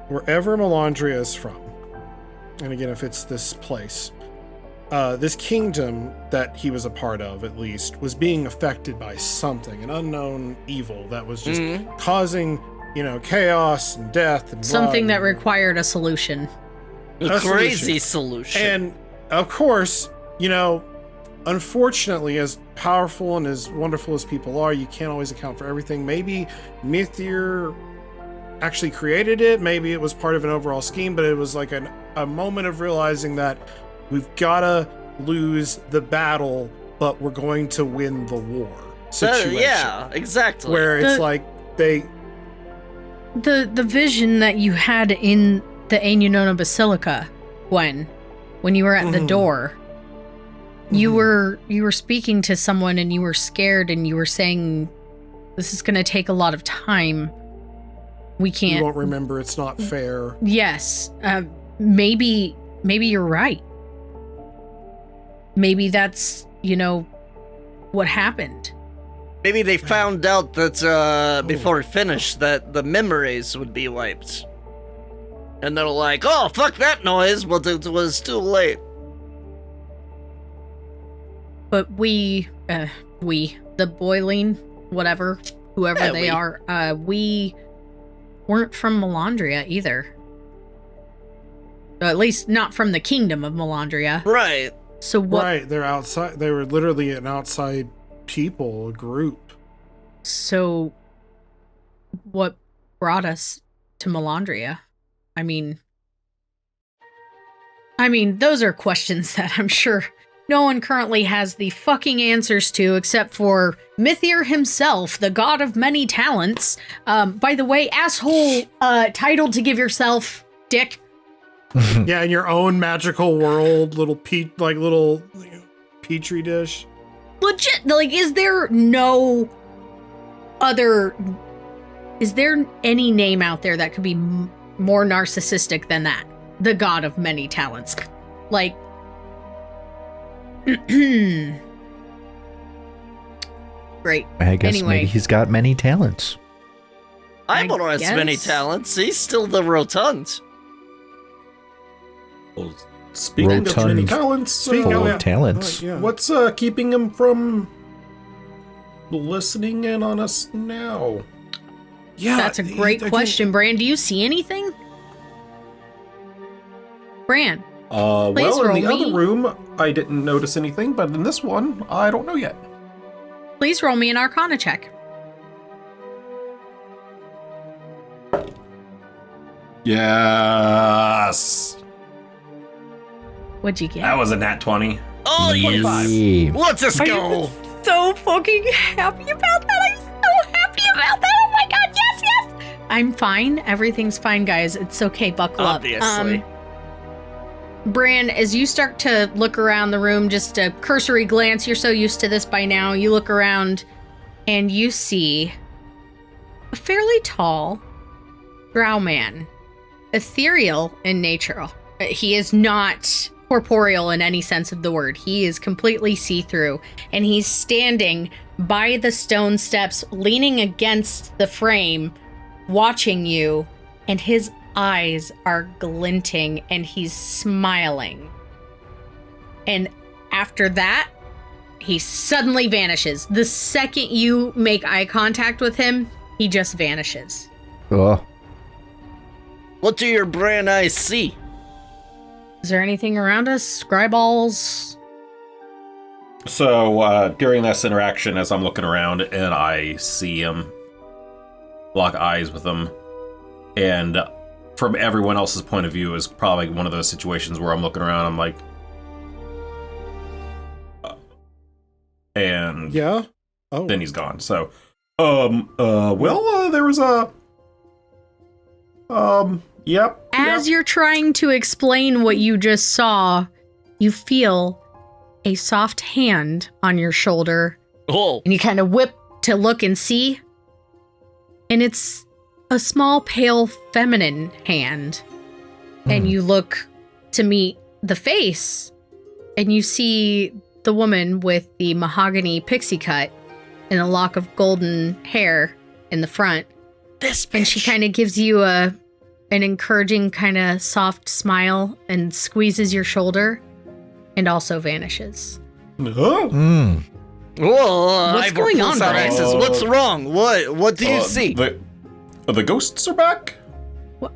Speaker 1: Wherever Melandria is from, and again, if it's this place, this kingdom that he was a part of, at least, was being affected by something, an unknown evil that was just causing, chaos and death and
Speaker 2: Something
Speaker 1: blood
Speaker 2: that required a solution.
Speaker 3: A crazy solution.
Speaker 1: And of course, unfortunately, as powerful and as wonderful as people are, you can't always account for everything. Maybe Mithyr actually created it. Maybe it was part of an overall scheme, but it was like a moment of realizing that we've gotta lose the battle, but we're going to win the war situation.
Speaker 3: Yeah, exactly.
Speaker 1: Where it's like they...
Speaker 2: The vision that you had in the Ainunona Basilica, Gwen, when you were at the door, you were speaking to someone and you were scared and you were saying, this is going to take a lot of time. We can't...
Speaker 1: You won't remember, it's not fair.
Speaker 2: Yes. Maybe you're right. Maybe that's, what happened.
Speaker 3: Maybe they found out that before it finished that the memories would be wiped. And they're like, oh, fuck that noise, but it was too late.
Speaker 2: But the boiling, whatever, whoever they are, we weren't from Melandria either. Or at least not from the kingdom of Melandria.
Speaker 3: Right.
Speaker 2: So what?
Speaker 1: Right, they're outside. They were literally an outside people, a group.
Speaker 2: So what brought us to Melandria? I mean, those are questions that I'm sure no one currently has the fucking answers to, except for Mithir himself, the god of many talents. By the way, asshole title to give yourself, dick.
Speaker 1: Yeah, in your own magical world, little petri dish.
Speaker 2: Legit, is there any name out there that could be more narcissistic than that? The god of many talents. Great.
Speaker 5: I guess
Speaker 2: anyway.
Speaker 5: maybe he's got many talents.
Speaker 3: Ivor has many talents. He's still the rotund.
Speaker 4: Well, speaking of many talents,
Speaker 5: Full of talents.
Speaker 4: What's keeping him from listening in on us now?
Speaker 1: Yeah,
Speaker 2: that's a great question, Bran. Do you see anything? Bran.
Speaker 4: Well, in the other room, I didn't notice anything, but in this one, I don't know yet.
Speaker 2: Please roll me an Arcana check.
Speaker 4: Yes.
Speaker 2: What'd you get?
Speaker 4: That was a nat 20.
Speaker 3: Oh, yes. Let's just go.
Speaker 2: I'm so fucking happy about that. I'm so happy about that. Oh my god, yes. I'm fine. Everything's fine, guys. It's okay. Buckle
Speaker 3: Obviously.
Speaker 2: up. Bran, as you start to look around the room, just a cursory glance, you're so used to this by now, you look around and you see a fairly tall drow man, ethereal in nature. He is not corporeal in any sense of the word. He is completely see-through, and he's standing by the stone steps, leaning against the frame, watching you, and his eyes are glinting and he's smiling. And after that, he suddenly vanishes. The second you make eye contact with him, he just vanishes.
Speaker 5: Oh.
Speaker 3: What do your Bran eyes see?
Speaker 2: Is there anything around us? Scriballs?
Speaker 4: So, during this interaction, as I'm looking around and I see him, lock eyes with him, and from everyone else's point of view, is probably one of those situations where I'm looking around, I'm like, and
Speaker 1: yeah,
Speaker 4: then he's gone. So, there was a, yep.
Speaker 2: As you're trying to explain what you just saw, you feel a soft hand on your shoulder.
Speaker 3: Oh.
Speaker 2: And you kind of whip to look and see. And it's a small, pale, feminine hand. And you look to meet the face, and you see the woman with the mahogany pixie cut and a lock of golden hair in the front.
Speaker 3: This bitch.
Speaker 2: And she kind of gives you an encouraging kind of soft smile and squeezes your shoulder and also vanishes.
Speaker 3: Whoa,
Speaker 2: what's going on, Brian?
Speaker 3: What's wrong? What do you see?
Speaker 4: The ghosts are back?
Speaker 2: What?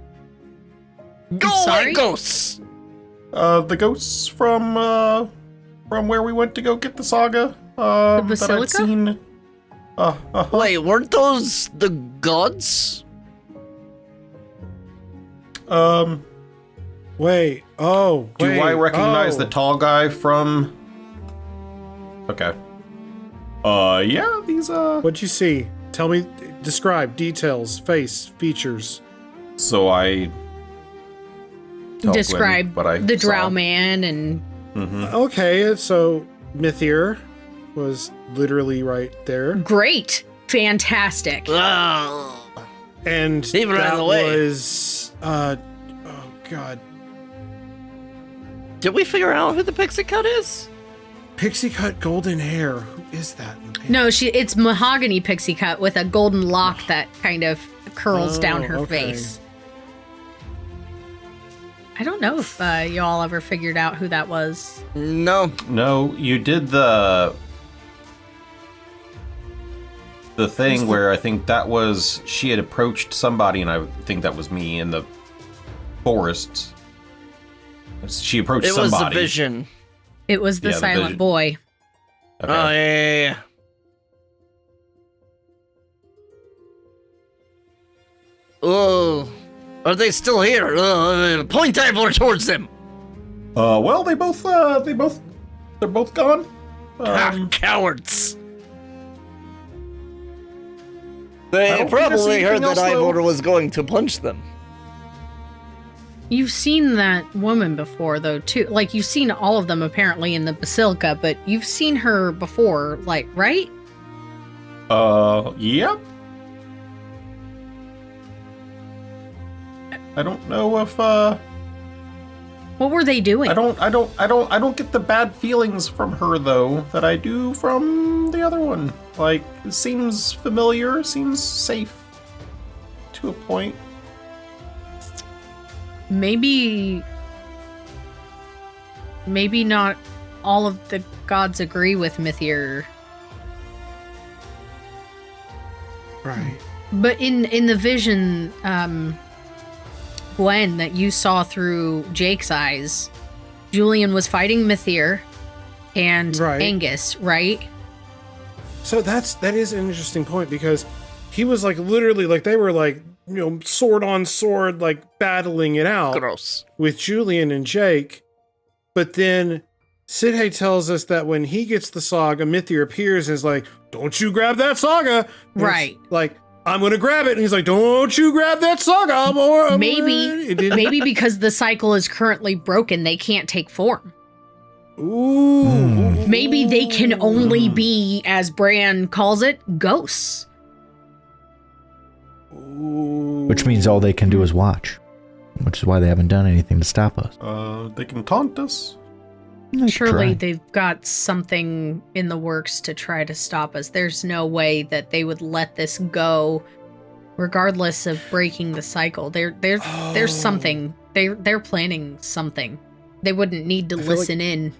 Speaker 3: Go away, ghosts!
Speaker 4: The ghosts from where we went to go get the Saga.
Speaker 2: The Basilica?
Speaker 4: That I'd seen.
Speaker 3: Wait, weren't those the gods?
Speaker 1: Wait. Oh,
Speaker 4: Do
Speaker 1: wait.
Speaker 4: I recognize the tall guy from... Okay. Yeah, these,
Speaker 1: What'd you see? Tell me, describe, details, face, features.
Speaker 4: So I... tell
Speaker 2: Describe
Speaker 4: Gwen what I
Speaker 2: the drow
Speaker 4: saw.
Speaker 2: man and...
Speaker 1: Okay, so Mithir was literally right there.
Speaker 2: Great. Fantastic.
Speaker 3: Oh.
Speaker 1: And
Speaker 3: He ran
Speaker 1: that
Speaker 3: away.
Speaker 1: was, oh God.
Speaker 3: Did we figure out who the pixie cut is?
Speaker 1: Pixie cut golden hair. Who is that?
Speaker 2: No, it's mahogany pixie cut with a golden lock that kind of curls down her
Speaker 1: okay.
Speaker 2: face. I don't know if y'all ever figured out who that was.
Speaker 3: No.
Speaker 4: No, you did the thing where I think that was... She had approached somebody, and I think that was me in the forest. She approached
Speaker 3: It was
Speaker 4: somebody.
Speaker 3: the vision.
Speaker 2: It was the
Speaker 4: Yeah, the
Speaker 2: silent
Speaker 4: vision.
Speaker 2: boy.
Speaker 4: Okay.
Speaker 3: Oh, yeah. Oh, are they still here? Point Ivor towards them.
Speaker 4: Well, they're both gone.
Speaker 3: Cowards.
Speaker 4: I
Speaker 3: They
Speaker 4: don't think I see
Speaker 3: probably heard
Speaker 4: anything
Speaker 3: that
Speaker 4: else, though.
Speaker 3: Ivor was going to punch them.
Speaker 2: You've seen that woman before, though, too. Like, you've seen all of them, apparently, in the Basilica, but you've seen her before, like, right?
Speaker 4: Yep. I don't know if,
Speaker 2: What were they doing?
Speaker 4: I don't get the bad feelings from her, though, that I do from the other one. Like, it seems familiar, seems safe to a point.
Speaker 2: Maybe not all of the gods agree with Mithir.
Speaker 1: Right.
Speaker 2: But in the vision, Gwen, that you saw through Jake's eyes, Julien was fighting Mithir and
Speaker 1: Right.
Speaker 2: Angus, right?
Speaker 1: So that is an interesting point because he was like literally like they were like, you know, sword on sword, like battling it out
Speaker 3: Gross.
Speaker 1: with Julien and Jake. But then Sidhe tells us that when he gets the Saga, Mithir appears and is like, don't you grab that Saga. And it's
Speaker 2: Right.
Speaker 1: like, I'm going to grab it. And he's like, don't you grab that Saga.
Speaker 2: Maybe because the cycle is currently broken, they can't take form.
Speaker 1: Ooh.
Speaker 2: Maybe they can only be, as Bran calls it, ghosts.
Speaker 1: Ooh.
Speaker 5: Which means all they can do is watch. Which is why they haven't done anything to stop us.
Speaker 4: They can taunt us.
Speaker 5: They
Speaker 2: Surely
Speaker 5: try.
Speaker 2: they've got something in the works to try to stop us. There's no way that they would let this go, regardless of breaking the cycle. There's something. They're planning something. They wouldn't need to
Speaker 1: I feel
Speaker 2: listen in.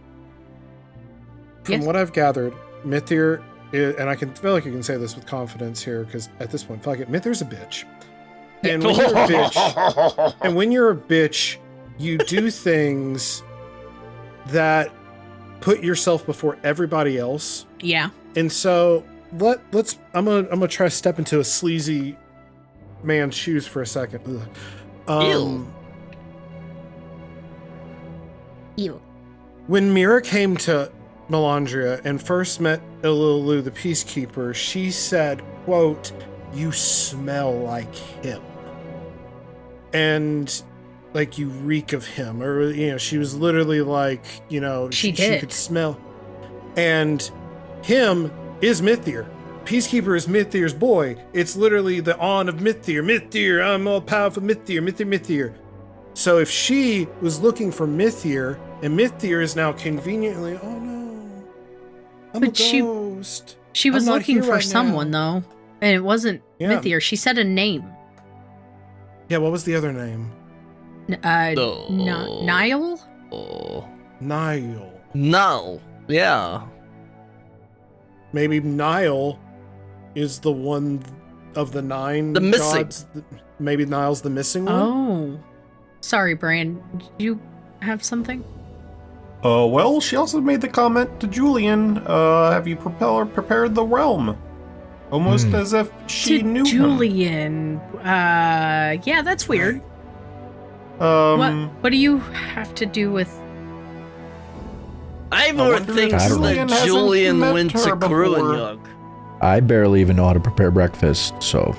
Speaker 1: From
Speaker 2: Yes.
Speaker 1: what I've gathered, Mithir, and I can feel like you can say this with confidence here, because at this point, fuck it, Mithir's a bitch. And when you're a bitch, you do things that put yourself before everybody else.
Speaker 2: Yeah.
Speaker 1: And so let's I'm gonna try to step into a sleazy man's shoes for a second.
Speaker 3: Ew.
Speaker 2: Ew.
Speaker 1: When Mira came to Melandria and first met Ilulu, the peacekeeper, she said, quote, "You smell like him." And like you reek of him, or you know, she was literally like, you know,
Speaker 2: She
Speaker 1: she
Speaker 2: did.
Speaker 1: could smell. And him is Mithir. Peacekeeper is Mithir's boy. It's literally the on of Mithir. Mithir, I'm all powerful. Mithir. So if she was looking for Mithir, and Mithir is now conveniently, oh no, I'm
Speaker 2: But
Speaker 1: a ghost.
Speaker 2: She was
Speaker 1: I'm not
Speaker 2: looking
Speaker 1: here
Speaker 2: for
Speaker 1: right
Speaker 2: someone, though. And it wasn't
Speaker 1: Yeah.
Speaker 2: Mithir. She said a name.
Speaker 1: Yeah, what was the other name?
Speaker 3: No.
Speaker 2: Niall?
Speaker 3: Oh.
Speaker 1: Niall.
Speaker 3: No. Yeah.
Speaker 1: Maybe Niall is the one of the 9
Speaker 3: The missing.
Speaker 1: gods. Maybe Niall's the missing one?
Speaker 2: Oh. Sorry, Bran. Did you have something?
Speaker 4: Well, she also made the comment to Julien, have you prepared the realm? Almost as if she
Speaker 2: to
Speaker 4: knew him.
Speaker 2: Julien. Yeah, that's weird. What do you have to do with?
Speaker 3: I've heard things
Speaker 4: Julien
Speaker 3: that
Speaker 4: hasn't
Speaker 3: Julien
Speaker 4: met
Speaker 3: went to
Speaker 4: her before.
Speaker 3: Gruinyog.
Speaker 5: I barely even know how to prepare breakfast, so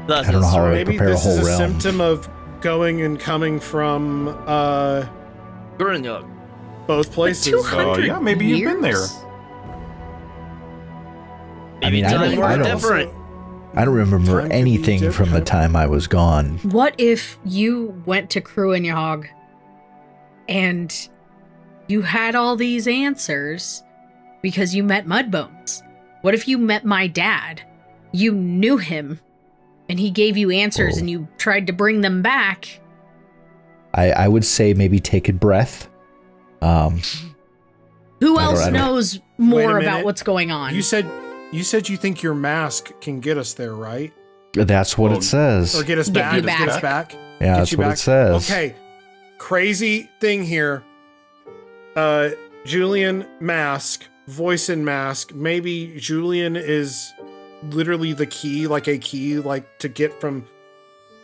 Speaker 3: That
Speaker 5: I don't know
Speaker 3: is
Speaker 5: how
Speaker 3: right.
Speaker 5: I
Speaker 1: Maybe
Speaker 5: prepare a
Speaker 1: this
Speaker 5: whole
Speaker 1: is a
Speaker 5: realm.
Speaker 1: symptom of going and coming from
Speaker 3: Gruinyog.
Speaker 1: both places.
Speaker 2: 200
Speaker 4: yeah, maybe you've been there.
Speaker 2: years?
Speaker 5: I mean, I
Speaker 3: Times
Speaker 5: don't-
Speaker 3: were
Speaker 5: I don't-
Speaker 3: different.
Speaker 5: I don't remember
Speaker 1: Time could be
Speaker 5: anything from the
Speaker 1: different.
Speaker 5: time I was gone.
Speaker 2: What if you went to Gruinyog and you had all these answers because you met Mudbones? What if you met my dad? You knew him and he gave you answers and you tried to bring them back.
Speaker 5: I would say maybe take a breath.
Speaker 2: Who
Speaker 5: I
Speaker 2: else
Speaker 5: don't-
Speaker 2: knows
Speaker 1: Wait
Speaker 2: more
Speaker 1: a
Speaker 2: about
Speaker 1: minute.
Speaker 2: what's going on?
Speaker 1: You said you think your mask can get us there, right?
Speaker 5: That's what it says.
Speaker 1: Or get us
Speaker 2: Get
Speaker 1: back.
Speaker 2: you
Speaker 1: Get us
Speaker 2: back.
Speaker 1: back.
Speaker 5: Yeah,
Speaker 1: Get
Speaker 5: that's
Speaker 1: you
Speaker 5: what
Speaker 1: back.
Speaker 5: it says.
Speaker 1: Okay. Crazy thing here. Julien mask, voice in mask. Maybe Julien is literally the key, like a key, like to get from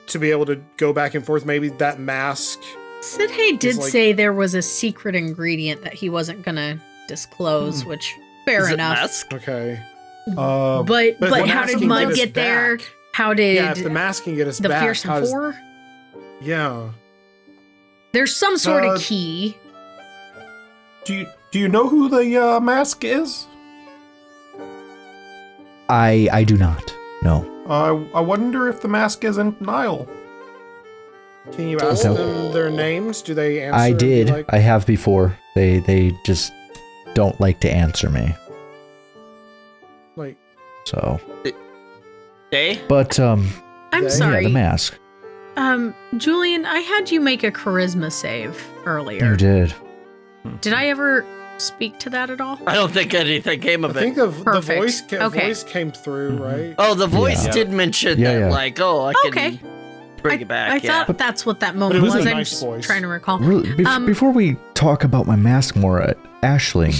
Speaker 1: to be able to go back and forth. Maybe that mask.
Speaker 2: Sidhay did
Speaker 1: like-
Speaker 2: say there was a secret ingredient that he wasn't gonna disclose, which fair
Speaker 3: Is it
Speaker 2: enough.
Speaker 3: mask?
Speaker 1: Okay.
Speaker 4: Uh,
Speaker 2: But
Speaker 1: But
Speaker 2: how
Speaker 1: the
Speaker 2: did
Speaker 1: mask can
Speaker 2: Mud
Speaker 1: get us
Speaker 2: get there?
Speaker 1: back.
Speaker 2: How did
Speaker 1: Yeah, if the mask can get us
Speaker 2: the
Speaker 1: back,
Speaker 2: Fearsome
Speaker 1: how does-
Speaker 2: Four?
Speaker 1: Yeah.
Speaker 2: There's some sort
Speaker 4: Uh,
Speaker 2: of key.
Speaker 4: do you know who the mask is?
Speaker 5: I do not. No.
Speaker 4: I wonder if the mask isn't Nile.
Speaker 1: Can you ask
Speaker 5: No.
Speaker 1: them their names? Do they answer?
Speaker 5: I
Speaker 1: and be
Speaker 5: did.
Speaker 1: like-
Speaker 5: I have before. They just don't like to answer me.
Speaker 1: like
Speaker 5: So,
Speaker 3: Day?
Speaker 5: but
Speaker 2: I'm
Speaker 1: yeah,
Speaker 2: sorry.
Speaker 5: yeah, the mask.
Speaker 2: Julian, I had you make a charisma save earlier.
Speaker 5: You did.
Speaker 2: Did I ever speak to that at all?
Speaker 3: I don't think anything came
Speaker 1: I
Speaker 3: of
Speaker 1: think
Speaker 3: it.
Speaker 1: the
Speaker 2: Perfect.
Speaker 1: voice
Speaker 2: Okay.
Speaker 1: came through, right?
Speaker 3: Oh, the voice
Speaker 5: Yeah.
Speaker 3: did mention
Speaker 5: Yeah,
Speaker 3: that,
Speaker 5: yeah.
Speaker 3: like, oh, I can
Speaker 2: Okay.
Speaker 3: bring it back.
Speaker 2: I
Speaker 3: yeah.
Speaker 2: thought that's what that
Speaker 1: it
Speaker 2: moment
Speaker 1: was
Speaker 2: was.
Speaker 1: a
Speaker 2: I'm
Speaker 1: nice
Speaker 2: just
Speaker 1: voice.
Speaker 2: trying to recall.
Speaker 5: Really, before we talk about my mask more, Ashley,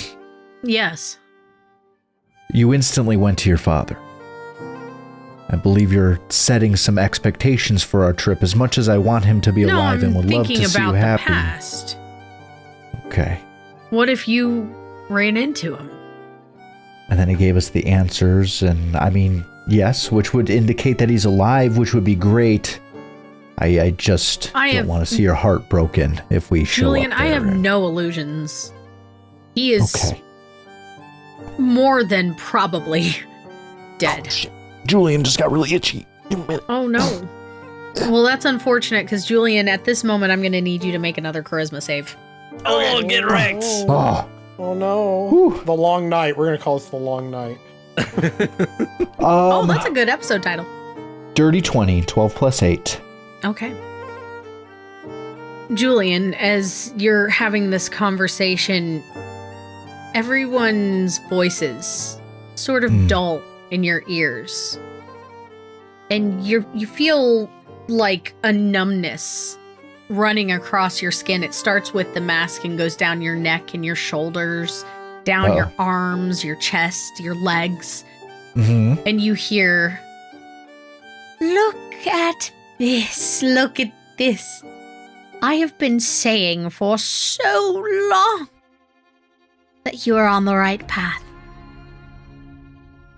Speaker 2: Yes.
Speaker 5: you instantly went to your father. I believe you're setting some expectations for our trip. As much as I want him to be
Speaker 2: No,
Speaker 5: alive
Speaker 2: I'm
Speaker 5: and would love
Speaker 2: thinking
Speaker 5: to see you
Speaker 2: about the
Speaker 5: happy.
Speaker 2: past.
Speaker 5: Okay.
Speaker 2: What if you ran into him?
Speaker 5: And then he gave us the answers, and I mean, yes, which would indicate that he's alive, which would be great. I just
Speaker 2: I
Speaker 5: don't
Speaker 2: have-
Speaker 5: want to see your heart broken if we show
Speaker 2: Julian,
Speaker 5: up there.
Speaker 2: I have no illusions. He is
Speaker 5: Okay.
Speaker 2: more than probably dead.
Speaker 5: Oh, shit. Julian just got really itchy.
Speaker 2: Oh no. Well, that's unfortunate because Julian, at this moment, I'm going to need you to make another charisma save.
Speaker 3: Oh, get wrecked.
Speaker 5: Oh,
Speaker 1: Oh no.
Speaker 5: Whew.
Speaker 1: The Long Night. We're gonna call this the Long Night.
Speaker 2: Oh, that's a good episode title.
Speaker 5: Dirty 20, 12 plus 8.
Speaker 2: Okay. Julian, as you're having this conversation, everyone's voices sort of dull in your ears. And you feel like a numbness running across your skin. It starts with the mask and goes down your neck and your shoulders, down your arms, your chest, your legs.
Speaker 5: Mm-hmm.
Speaker 2: And you hear, "Look at this, look at this. I have been saying for so long that you are on the right path.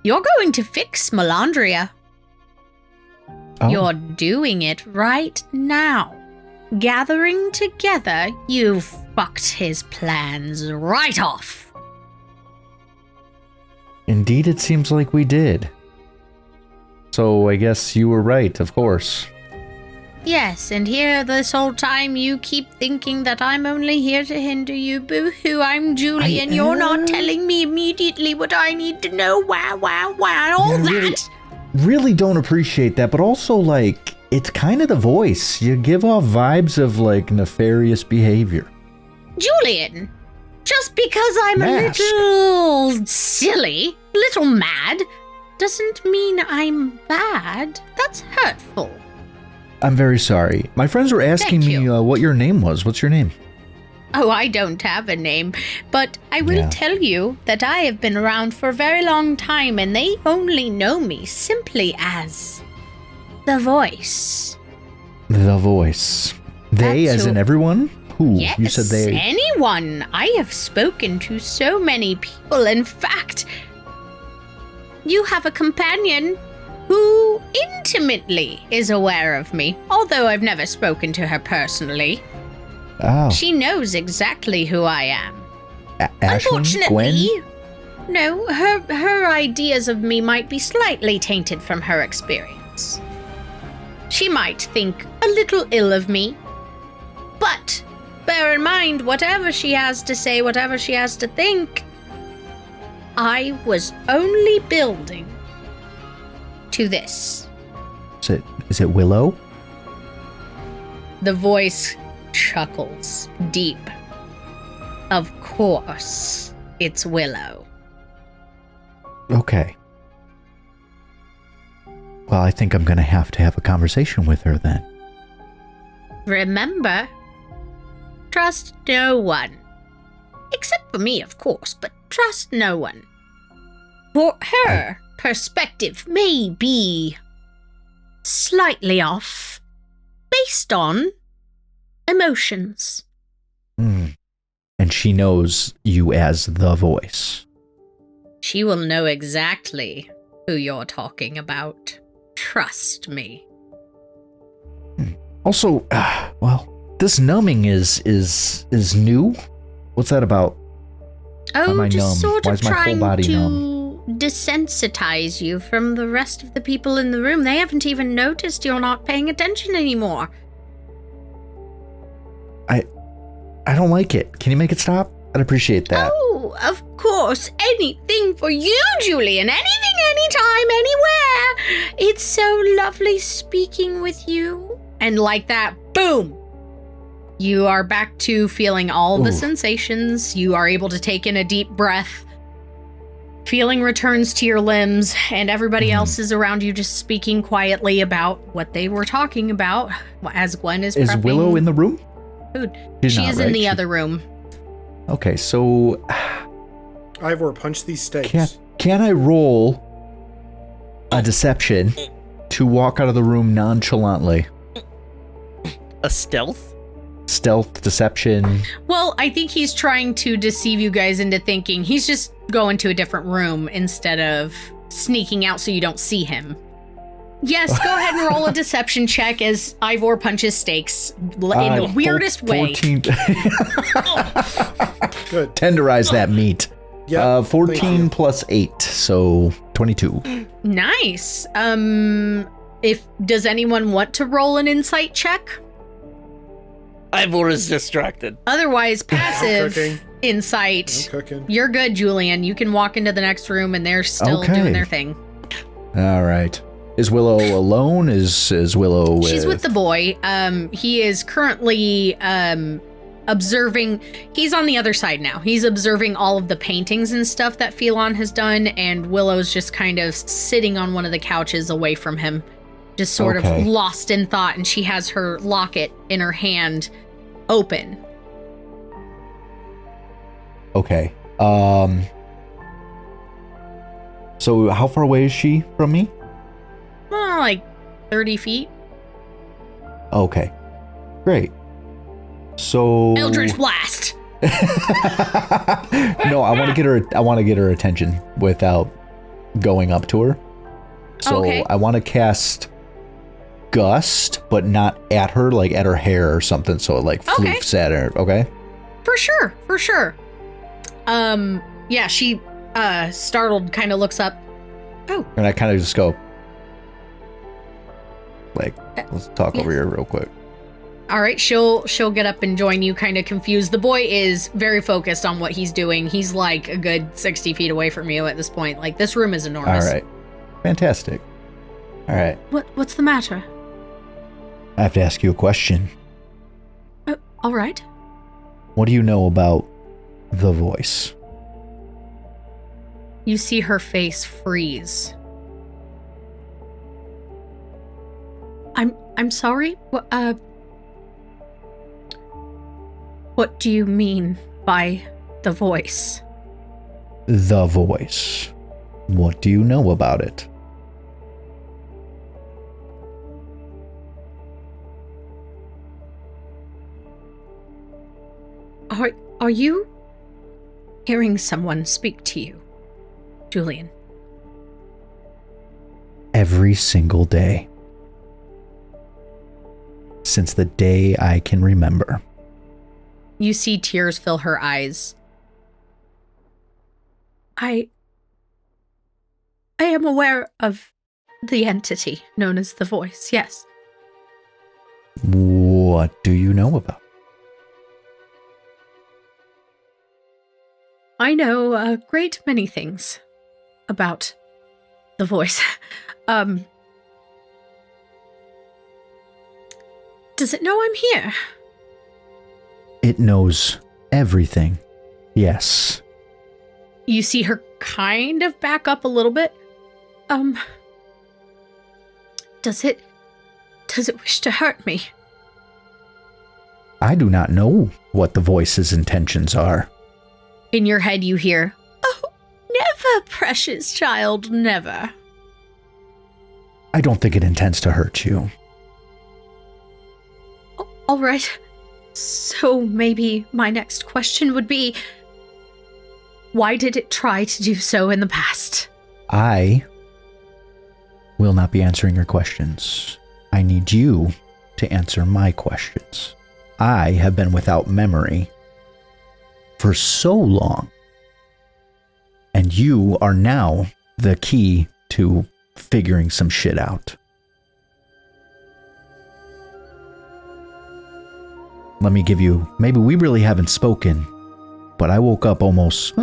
Speaker 2: You're going to fix Melandria.
Speaker 5: Oh.
Speaker 2: You're doing it right now. Gathering together, you fucked his plans right off."
Speaker 5: Indeed, it seems like we did. So I guess you were right, of course.
Speaker 2: Yes, and here this whole time you keep thinking that I'm only here to hinder you. Boo-hoo, I'm Julian. You're not telling me immediately what I need to know. Wow, all
Speaker 5: Yeah,
Speaker 2: that.
Speaker 5: Really don't appreciate that, but also, like, it's kind of the voice. You give off vibes of, like, nefarious behavior.
Speaker 2: Julian, just because I'm
Speaker 5: Mask.
Speaker 2: a little silly, little mad, doesn't mean I'm bad. That's hurtful.
Speaker 5: I'm very sorry. My friends were asking
Speaker 2: Thank
Speaker 5: me
Speaker 2: you.
Speaker 5: what your name was. What's your name?
Speaker 2: Oh, I don't have a name, but I will
Speaker 5: Yeah.
Speaker 2: tell you that I have been around for a very long time and they only know me simply as the voice.
Speaker 5: The voice. They,
Speaker 2: That's
Speaker 5: as
Speaker 2: who-
Speaker 5: in everyone? Who?
Speaker 2: Yes,
Speaker 5: You said they.
Speaker 2: anyone. I have spoken to so many people. In fact, you have a companion who intimately is aware of me, although I've never spoken to her personally.
Speaker 5: Oh.
Speaker 2: She knows exactly who I am.
Speaker 5: Ashlyn? Gwen?
Speaker 2: Unfortunately, no, her ideas of me might be slightly tainted from her experience. She might think a little ill of me, but bear in mind, whatever she has to say, whatever she has to think, I was only building to this.
Speaker 5: Is it Willow?
Speaker 2: The voice chuckles deep. Of course, it's Willow.
Speaker 5: Okay. Well, I think I'm going to have a conversation with her then.
Speaker 2: Remember, trust no one. Except for me, of course, but trust no one. For her perspective may be slightly off, based on emotions.
Speaker 5: And she knows you as the voice.
Speaker 2: She will know exactly who you're talking about. Trust me.
Speaker 5: Also, well, this numbing is new. What's that about? Why am
Speaker 2: Oh,
Speaker 5: I
Speaker 2: just
Speaker 5: numb?
Speaker 2: sort
Speaker 5: Why
Speaker 2: of
Speaker 5: is my whole
Speaker 2: trying
Speaker 5: body
Speaker 2: to
Speaker 5: numb?
Speaker 2: desensitize you from the rest of the people in the room. They haven't even noticed you're not paying attention anymore.
Speaker 5: I don't like it. Can you make it stop? I'd appreciate that.
Speaker 2: Oh, of course. Anything for you, Julien. Anything, anytime, anywhere. It's so lovely speaking with you. And like that, boom. You are back to feeling all the
Speaker 5: Ooh.
Speaker 2: sensations. You are able to take in a deep breath. Feeling returns to your limbs, and everybody else is around you just speaking quietly about what they were talking about as Gwen is prepping
Speaker 5: Willow in the room?
Speaker 2: food.
Speaker 5: She's
Speaker 2: She
Speaker 5: not,
Speaker 2: is in
Speaker 5: right?
Speaker 2: the other room.
Speaker 5: Okay, so
Speaker 1: Ivor, punch these steaks.
Speaker 5: can I roll a deception to walk out of the room nonchalantly?
Speaker 3: A stealth?
Speaker 5: Stealth, deception.
Speaker 2: Well, I think he's trying to deceive you guys into thinking he's just going to a different room instead of sneaking out so you don't see him. Yes, go ahead and roll a deception check as Ivor punches steaks in the weirdest way.
Speaker 5: 14.
Speaker 1: Good.
Speaker 5: Tenderize that meat.
Speaker 1: Yeah.
Speaker 5: 14 plus 8, so 22.
Speaker 2: Nice. Does anyone want to roll an insight check?
Speaker 3: Ivor is distracted.
Speaker 2: Otherwise, passive
Speaker 1: cooking.
Speaker 2: insight.
Speaker 1: I'm cooking.
Speaker 2: You're good, Julien. You can walk into the next room and they're still
Speaker 5: Okay.
Speaker 2: doing their thing.
Speaker 5: All right. Is Willow alone? Is Willow with...
Speaker 2: She's with the boy. He is currently observing. He's on the other side now. He's observing all of the paintings and stuff that Phelon has done, and Willow's just kind of sitting on one of the couches away from him, just sort of lost in thought, and she has her locket in her hand open.
Speaker 5: Okay. So how far away is she from me?
Speaker 2: Like 30 feet.
Speaker 5: Okay. Great. So
Speaker 2: Eldritch Blast.
Speaker 5: No, I want to get her attention without going up to her. So
Speaker 2: Okay.
Speaker 5: I want to cast Gust, but not at her, like at her hair or something, so it like floofs at her, okay?
Speaker 2: For sure. Yeah, she startled kind of looks up. Oh.
Speaker 5: And I kind of just go like, let's talk over here real quick.
Speaker 2: All right, she'll get up and join you, kind of confused. The boy is very focused on what he's doing. He's like a good 60 feet away from you at this point. Like, this room is enormous.
Speaker 5: All right. Fantastic. All right.
Speaker 2: What's the matter?
Speaker 5: I have to ask you a question.
Speaker 2: All right.
Speaker 5: What do you know about the voice?
Speaker 2: You see her face freeze. I'm sorry? What do you mean by the voice?
Speaker 5: The voice. What do you know about it?
Speaker 2: Are you hearing someone speak to you, Julien?
Speaker 5: Every single day. Since the day I can remember.
Speaker 2: You see tears fill her eyes. I am aware of the entity known as the Voice, yes.
Speaker 5: What do you know about?
Speaker 2: I know a great many things about the Voice. Does it know I'm here?
Speaker 5: It knows everything. Yes.
Speaker 2: You see her kind of back up a little bit. Does it wish to hurt me?
Speaker 5: I do not know what the Voice's intentions are.
Speaker 2: In your head you hear, "Oh, never, precious child, never."
Speaker 5: I don't think it intends to hurt you.
Speaker 2: All right. So maybe my next question would be, why did it try to do so in the past?
Speaker 5: I will not be answering your questions. I need you to answer my questions. I have been without memory for so long, and you are now the key to figuring some shit out. Let me give you, maybe we really haven't spoken, but I woke up almost,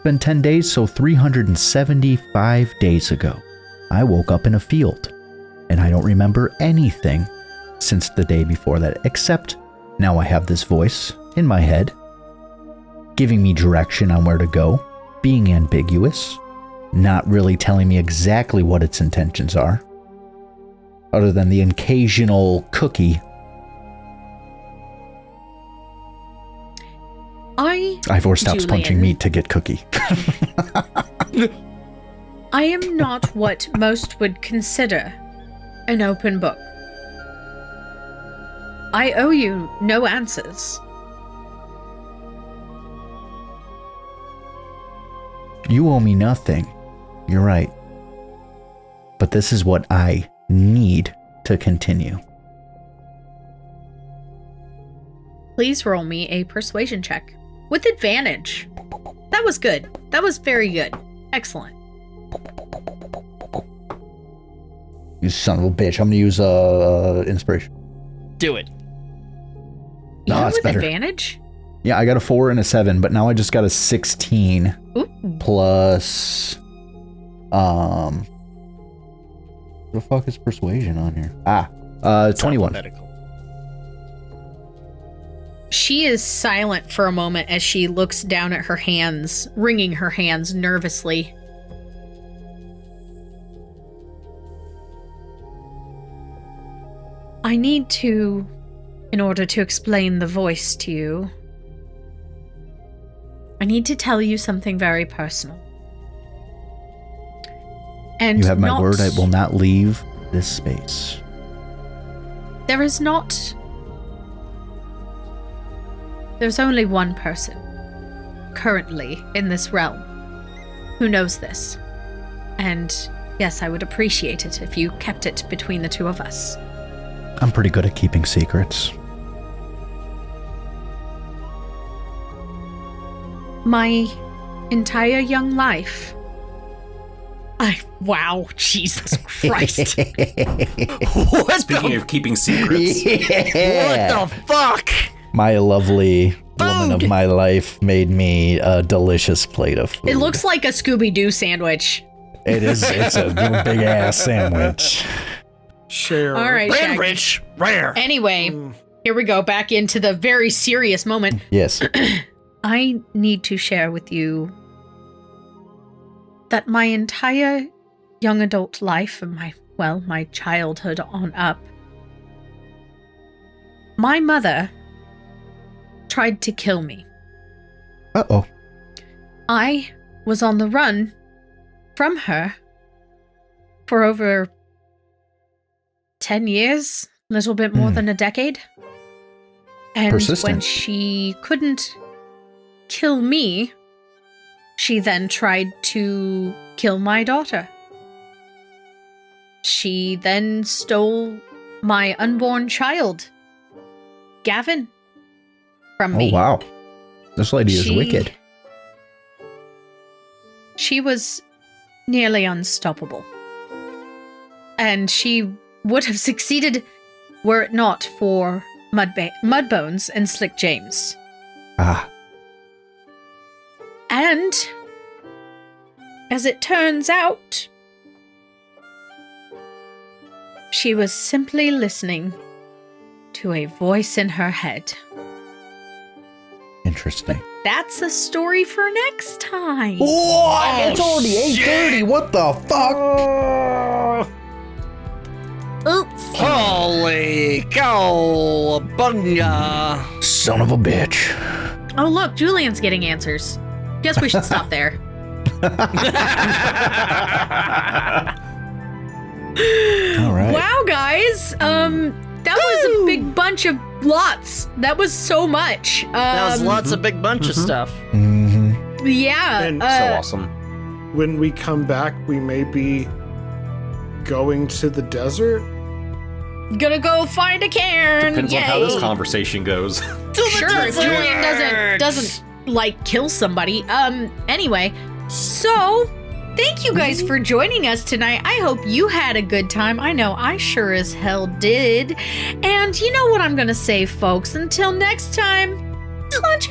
Speaker 5: been 10 days, so 375 days ago. I woke up in a field, and I don't remember anything since the day before that, except now I have this voice in my head, giving me direction on where to go, being ambiguous, not really telling me exactly what its intentions are, other than the occasional cookie. Ivor stops punching meat to get cookie.
Speaker 2: I am not what most would consider an open book. I owe you no answers.
Speaker 5: You owe me nothing. You're right. But this is what I need to continue.
Speaker 2: Please roll me a persuasion check. With advantage. That was good. That was very good. Excellent.
Speaker 5: You son of a bitch. I'm going to use inspiration.
Speaker 3: Do it.
Speaker 5: No,
Speaker 2: Even
Speaker 5: that's
Speaker 2: with
Speaker 5: better.
Speaker 2: advantage?
Speaker 5: Yeah, I got a 4 and a 7, but now I just got a 16
Speaker 2: Ooh.
Speaker 5: plus what the fuck is persuasion on here? 21.
Speaker 2: She is silent for a moment as she looks down at her hands, wringing her hands nervously. I need to, in order to explain the Voice to you, I need to tell you something very personal. And
Speaker 5: You have my word, I will not leave this space.
Speaker 2: There's only one person currently in this realm who knows this. And yes, I would appreciate it if you kept it between the two of us.
Speaker 5: I'm pretty good at keeping secrets.
Speaker 2: My entire young life. Wow, Jesus Christ.
Speaker 3: What
Speaker 4: Speaking of keeping secrets,
Speaker 3: What the fuck?
Speaker 5: My lovely woman of my life made me a delicious plate of food.
Speaker 2: It looks like a Scooby-Doo sandwich.
Speaker 5: It's a big ass sandwich.
Speaker 1: Share.
Speaker 2: All right,
Speaker 3: Brand
Speaker 2: Shaggy.
Speaker 3: rich, rare.
Speaker 2: Anyway, here we go, back into the very serious moment.
Speaker 5: Yes.
Speaker 2: I need to share with you that my entire young adult life and my childhood on up, my mother tried to kill me.
Speaker 5: Uh-oh.
Speaker 2: I was on the run from her for over 10 years, a little bit more than a decade. And
Speaker 5: Persistent.
Speaker 2: when she couldn't kill me, she then tried to kill my daughter. She then stole my unborn child, Gavin, from me.
Speaker 5: Oh, wow. This lady is wicked.
Speaker 2: She was nearly unstoppable. And she would have succeeded were it not for Mudbones and Slick James.
Speaker 5: Ah.
Speaker 2: And, as it turns out, she was simply listening to a voice in her head.
Speaker 5: Interesting.
Speaker 2: That's a story for next time.
Speaker 5: What? It's already 8:30. What the fuck?
Speaker 2: Oops.
Speaker 3: Holy cow, bunga.
Speaker 5: Son of a bitch.
Speaker 2: Oh, look, Julien's getting answers. Guess we should stop there.
Speaker 5: All right.
Speaker 2: Wow, guys. That was a big bunch of lots. That was so much.
Speaker 3: That was lots of big bunch of stuff.
Speaker 5: Mm-hmm.
Speaker 2: Yeah.
Speaker 1: And
Speaker 4: So awesome.
Speaker 1: when we come back, we may be going to the desert.
Speaker 2: Gonna go find a cairn.
Speaker 4: Depends
Speaker 2: Yay.
Speaker 4: on how this conversation goes.
Speaker 2: Sure, if Julien doesn't like kill somebody. Anyway, so thank you guys for joining us tonight. I hope you had a good time. I know I sure as hell did. And you know what I'm gonna say, folks. Until next time, Slanche.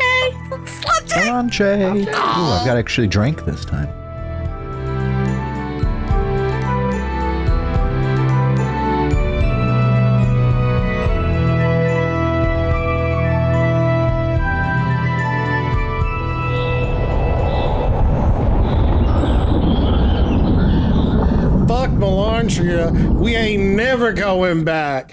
Speaker 5: Sanche. Ooh, I've got to actually drink this time.
Speaker 1: Fuck Melantria, we ain't never going back.